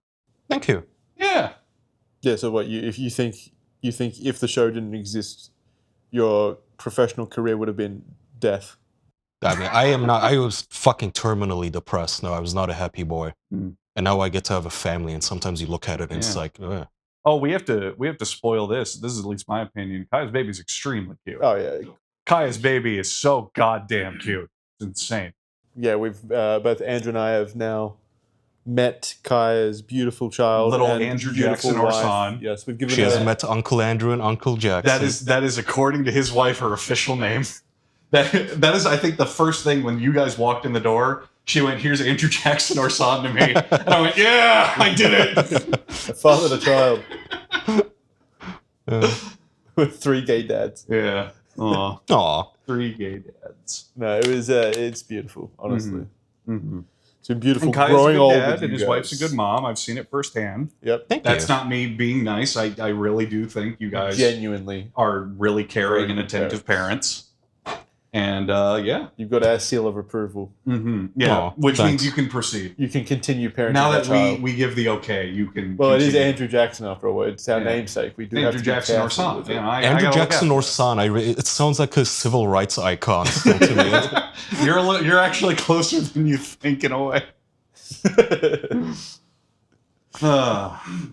Thank you. Yeah. Yeah. So what you think if the show didn't exist, your professional career would have been death? I mean, I was fucking terminally depressed. No, I was not a happy boy. And now I get to have a family, and sometimes you look at it and it's like, ugh. Oh, we have to spoil this. This is at least my opinion. Kaya's baby is extremely cute. Oh yeah. Kaya's baby is so goddamn cute. It's insane. Yeah, we've both Andrew and I have now met Kaya's beautiful child, Little and Andrew beautiful Jackson, our wife. son. Yes, we've given She has her. met Uncle Andrew and Uncle Jackson. That is according to his wife, her official name. That is, I think, the first thing when you guys walked in the door. She went, "Here's Andrew Jackson, our son," to me, and I went, "Yeah, I did it." A father to child with 3 gay dads. Yeah. Aw. Aw. 3 gay dads. No, it was. It's beautiful, honestly. It's been beautiful And Kaya's growing a old good with dad, you and his guys. wife's a good mom. I've seen it firsthand. Yep. Thank That's you. not me being nice. I really do think you guys Genuinely, are really caring Very and good attentive parents. And yeah. you've got our seal of approval. Yeah. Aw, Which thanks. means you can proceed. You can continue parenting Now that that child. we give the okay, you can. Well, it is continue. Andrew Jackson after all. It's our Yeah. namesake. We do have Andrew to be Jackson, our careful son. with it. Yeah, I Andrew gotta look Jackson out or for son, it sounds like a civil rights icon still to me. that. You're actually closer than you think in a way.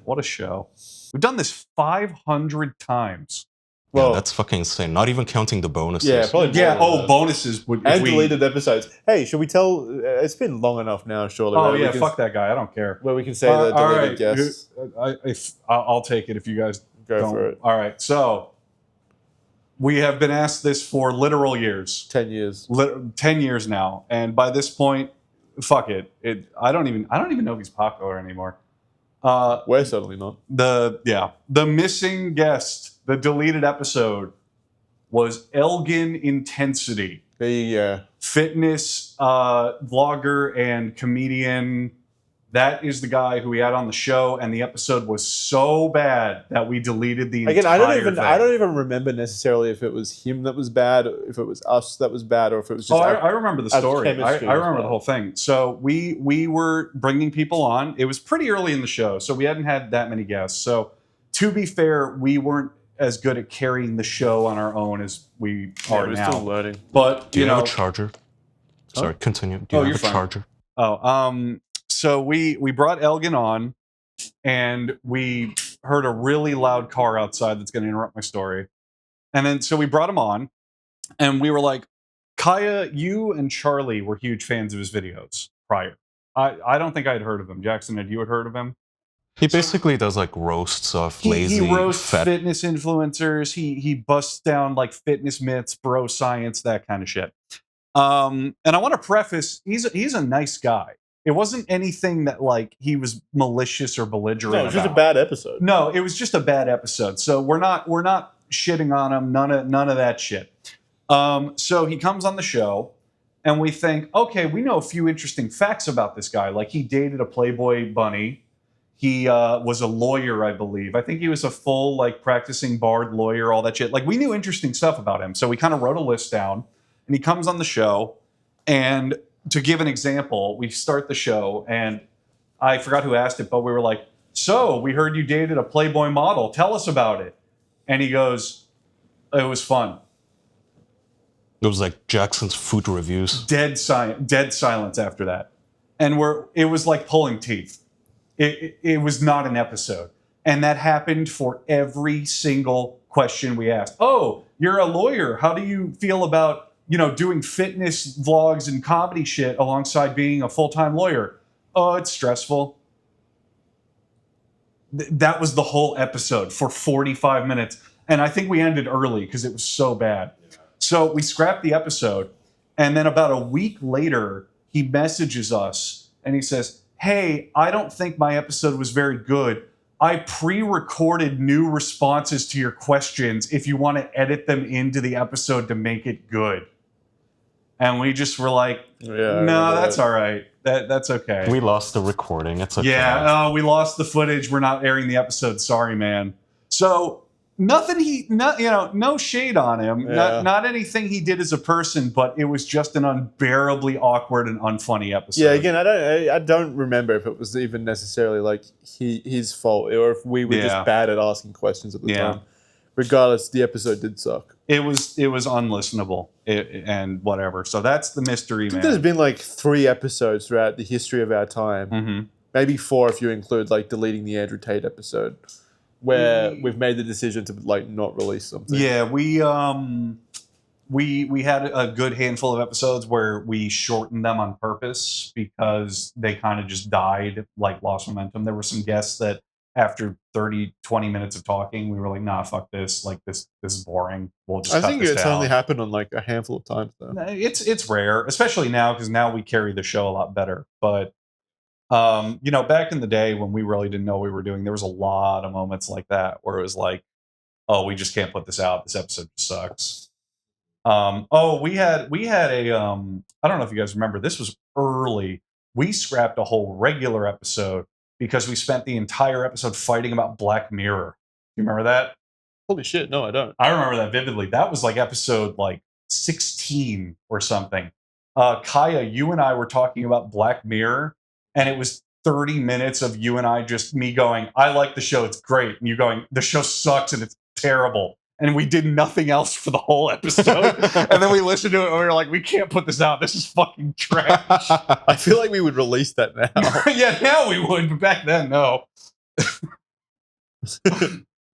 What a show. We've done this 500 times. Well, Yeah, that's fucking insane. Not even counting the bonuses. yeah, probably. Yeah. more than Oh, that. bonuses would. And deleted episodes. Hey, should we tell? It's been long enough now, surely. Oh where yeah, we can, fuck that guy. I don't care. Where we can say the all deleted right. guests. I'll take it if you guys Go don't. for it. All right. So we have been asked this for literal years. 10 years. 10 years now, and by this point, fuck it. I don't even know if he's popular anymore. We're certainly not. The missing guest, the deleted episode, was Elgin Intensity, The fitness vlogger and comedian. That is the guy who we had on the show, and the episode was so bad that we deleted the again, entire thing. I don't even remember necessarily if it was him that was bad, if it was us that was bad, or if it was just. I remember the story. I chemistry remember was the whole thing. So we were bringing people on. It was pretty early in the show, so we hadn't had that many guests. So to be fair, we weren't as good at carrying the show on our own as we are we're now. still learning. But Do you know, have a charger? Sorry, continue. Do you you're have a fine. charger? So we brought Elgin on, and we heard a really loud car outside that's going to interrupt my story. And then so we brought him on, and we were like, Kaya, you and Charlie were huge fans of his videos prior. I don't think I'd heard of him. Jackson, had you heard of him? He basically does like roasts of lazy, he roasts fat. fitness influencers. He busts down like fitness myths, bro science, that kind of shit. And I want to preface, he's a nice guy. It wasn't anything that like he was malicious or belligerent. No, it was just a about. bad episode. No, it was just a bad episode. So we're not shitting on him. None of that shit. So he comes on the show, and we think, okay, we know a few interesting facts about this guy. Like he dated a Playboy bunny. He was a lawyer, I believe. I think he was a full like practicing barred lawyer, all that shit. Like we knew interesting stuff about him. So we kind of wrote a list down, and he comes on the show. And to give an example, we start the show, and I forgot who asked it, but we were like, so we heard you dated a Playboy model. Tell us about it. And he goes, it was fun. It was like Jackson's food reviews. Dead silence after that. And it was like pulling teeth. It was not an episode. And that happened for every single question we asked. Oh, you're a lawyer. How do you feel about, doing fitness vlogs and comedy shit alongside being a full-time lawyer? Oh, it's stressful. That was the whole episode for 45 minutes. And I think we ended early because it was so bad. So we scrapped the episode. And then about a week later, he messages us and he says, hey, I don't think my episode was very good. I pre-recorded new responses to your questions if you want to edit them into the episode to make it good. And we just were like, no, that's all right. That's okay. We lost the recording. It's okay. Yeah, we lost the footage. We're not airing the episode. Sorry, man. So nothing no shade on him. Yeah. Not anything he did as a person, but it was just an unbearably awkward and unfunny episode. Yeah, again, I don't remember if it was even necessarily like his fault or if we were just bad at asking questions at the time. Regardless, the episode did suck. It was unlistenable and whatever. So that's the mystery, I think man. there's been like 3 episodes throughout the history of our time. Mm-hmm. Maybe 4 if you include like deleting the Andrew Tate episode, where we've made the decision to like not release something. Yeah, we had a good handful of episodes where we shortened them on purpose because they kind of just died, like lost momentum. There were some guests that after 20 minutes of talking, we were like, nah, fuck this. Like this is boring. We'll just I cut think this it's down. only happened on like a handful of times though. It's rare, especially now because now we carry the show a lot better. But back in the day when we really didn't know what we were doing, there was a lot of moments like that where it was like, oh, we just can't put this out. This episode sucks. We had a I don't know if you guys remember, this was early. We scrapped a whole regular episode because we spent the entire episode fighting about Black Mirror. You remember that? Holy shit, no, I don't. I remember that vividly. That was like episode like 16 or something. Kaya, you and I were talking about Black Mirror, and it was 30 minutes of you and I just me going, I like the show, it's great. And you going, the show sucks and it's terrible. And we did nothing else for the whole episode. And then we listened to it and we were like, we can't put this out. This is fucking trash. I feel like we would release that now. Yeah, now we would, but back then, no.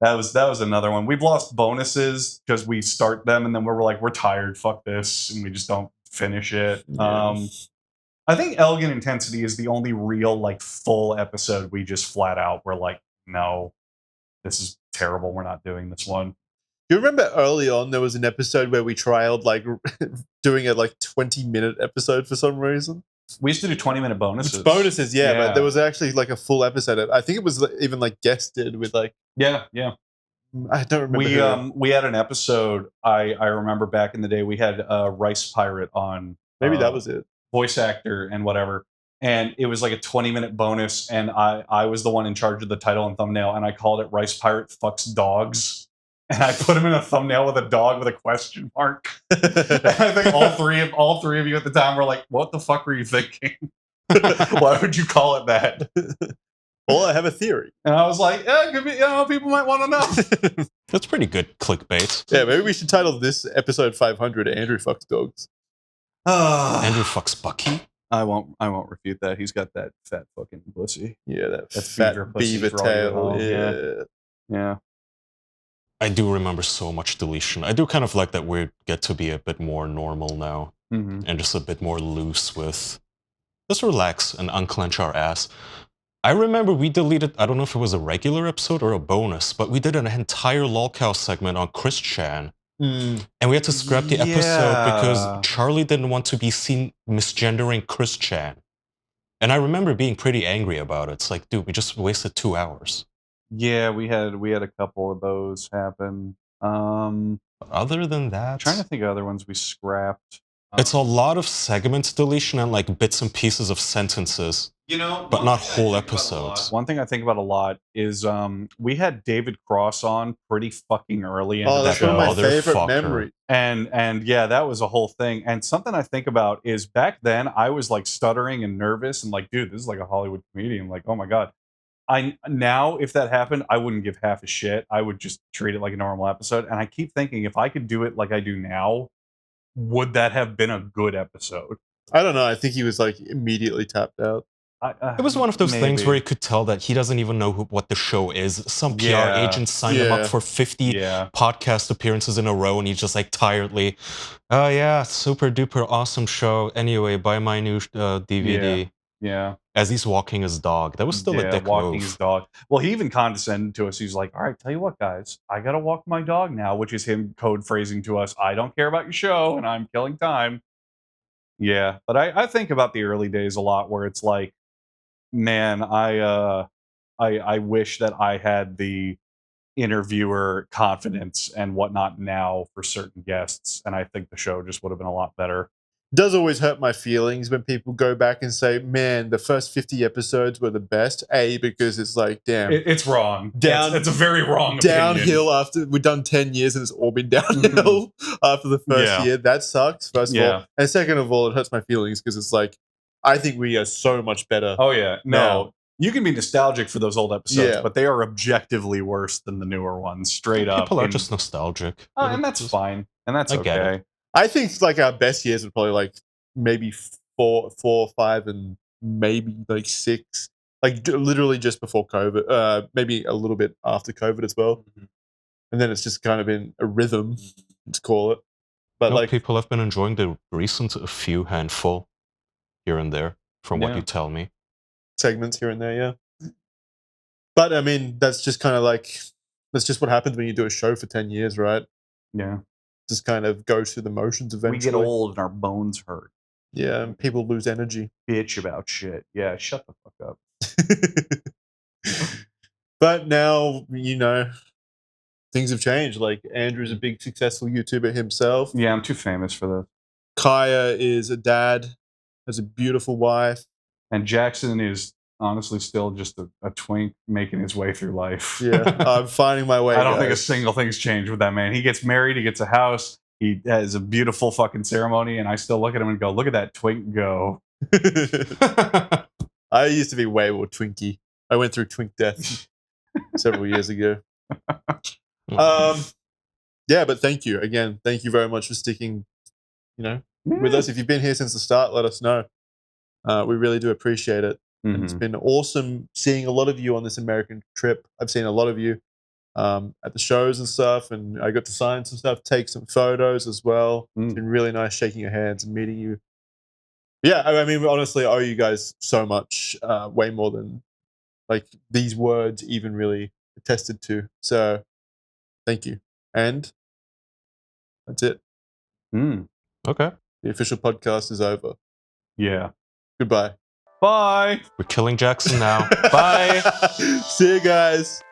That was another one. We've lost bonuses because we start them and then we're like, we're tired, fuck this, and we just don't finish it. I think Elegant Intensity is the only real like full episode we just flat out were like, no, this is terrible. We're not doing this one. You remember early on there was an episode where we trialed like doing a like 20-minute episode for some reason? We used to do 20-minute bonuses. Bonuses, yeah, but there was actually like a full episode. I think it was even like guested with like yeah. I don't remember. We had an episode. I remember back in the day we had Rice Pirate on. Maybe that was it. Voice actor and whatever. And it was like a 20-minute bonus, and I was the one in charge of the title and thumbnail, and I called it Rice Pirate Fucks Dogs. And I put him in a thumbnail with a dog with a question mark. And I think all three of you at the time were like, what the fuck were you thinking? Why would you call it that? Well, I have a theory. And I was like, yeah, could be, people might want to know. That's pretty good clickbait. Yeah, maybe we should title this episode 500 Andrew Fucks Dogs. Andrew fucks Buc-ee. I won't refute that. He's got that fat fucking pussy. Yeah, that fat fat beaver tail. Yeah. I do remember so much deletion. I do kind of like that we get to be a bit more normal now and just a bit more loose with Just relax and unclench our ass. I remember we deleted, I don't know if it was a regular episode or a bonus, but we did an entire lolcow segment on Chris Chan. And we had to scrap the episode because Charlie didn't want to be seen misgendering Chris Chan. And I remember being pretty angry about it. It's like, dude, we just wasted 2 hours. Yeah, we had a couple of those happen. Other than that, Trying to think of other ones we scrapped. it's a lot of segments deletion and like bits and pieces of sentences, but not whole episodes. One thing I think about a lot is we had David Cross on pretty fucking early into that's the one of my show. favorite Motherfucker. memories. And yeah, that was a whole thing. And something I think about is back then I was like stuttering and nervous and like, dude, this is like a Hollywood comedian. Like, oh my God. Now if that happened, I wouldn't give half a shit. I would just treat it like a normal episode. And I keep thinking if I could do it like I do now, would that have been a good episode? I don't know. I think he was like immediately tapped out. It was one of those things maybe. where you could tell that he doesn't even know what the show is. Some PR Yeah. agent signed him Yeah. up for 50 Yeah. podcast appearances in a row, and he's just like tiredly, oh yeah, super duper awesome show. Anyway, buy my new DVD. Yeah. As he's walking his dog. That was still a dick walking move. his dog. Well, he even condescended to us. He's like, all right, tell you what, guys, I gotta walk my dog now, which is him code phrasing to us, I don't care about your show and I'm killing time. Yeah. But I think about the early days a lot where it's like, man, I wish that I had the interviewer confidence and whatnot now for certain guests. And I think the show just would have been a lot better. Does always hurt my feelings when people go back and say, man, the first 50 episodes were the best. Because it's like, damn. It's wrong. Down- It's a very wrong opinion. Downhill after we've done 10 years and it's all been downhill after the first Yeah. year. That sucks, first of Yeah. all. And second of all, it hurts my feelings because it's like, I think we are so much better. Oh yeah, no. No. You can be nostalgic for those old episodes, Yeah. but they are objectively worse than the newer ones. Straight up, People are just nostalgic. and that's fine, and that's I get okay. I think like our best years were probably like maybe four, 5, and maybe like 6. Like literally just before COVID, maybe a little bit after COVID as well. And then it's just kind of been a rhythm, let's call it. But No, like people have been enjoying the recent few handful here and there, from what Yeah. you tell me. segments here and there, yeah. But I mean, that's just kind of like that's just what happens when you do a show for 10 years, right? Yeah, Just kind of go through the motions eventually. we get old and our bones hurt. Yeah, and people lose energy. Bitch about shit. Yeah, shut the fuck up. But now, things have changed. Like Andrew's a big successful YouTuber himself. Yeah, I'm too famous for this. Kaya is a dad, has a beautiful wife. And Jackson is honestly still just a twink making his way through life. Yeah, I'm finding my way. I don't think a guys. single thing's changed with that man. He gets married, he gets a house, he has a beautiful fucking ceremony, and I still look at him and go, look at that twink go. I used to be way more twinky. I went through twink death several years ago. Yeah, but thank you again. Thank you very much for sticking, with us. If you've been here since the start, let us know. We really do appreciate it. And it's been awesome seeing a lot of you on this American trip. I've seen a lot of you at the shows and stuff, and I got to sign some stuff, take some photos as well. It's been really nice shaking your hands and meeting you. Yeah, I mean, honestly, I owe you guys so much, way more than like these words even really attested to. So thank you. And that's it. Okay. The official podcast is over. Yeah. Goodbye. Bye. We're killing Jackson now. Bye. See you guys.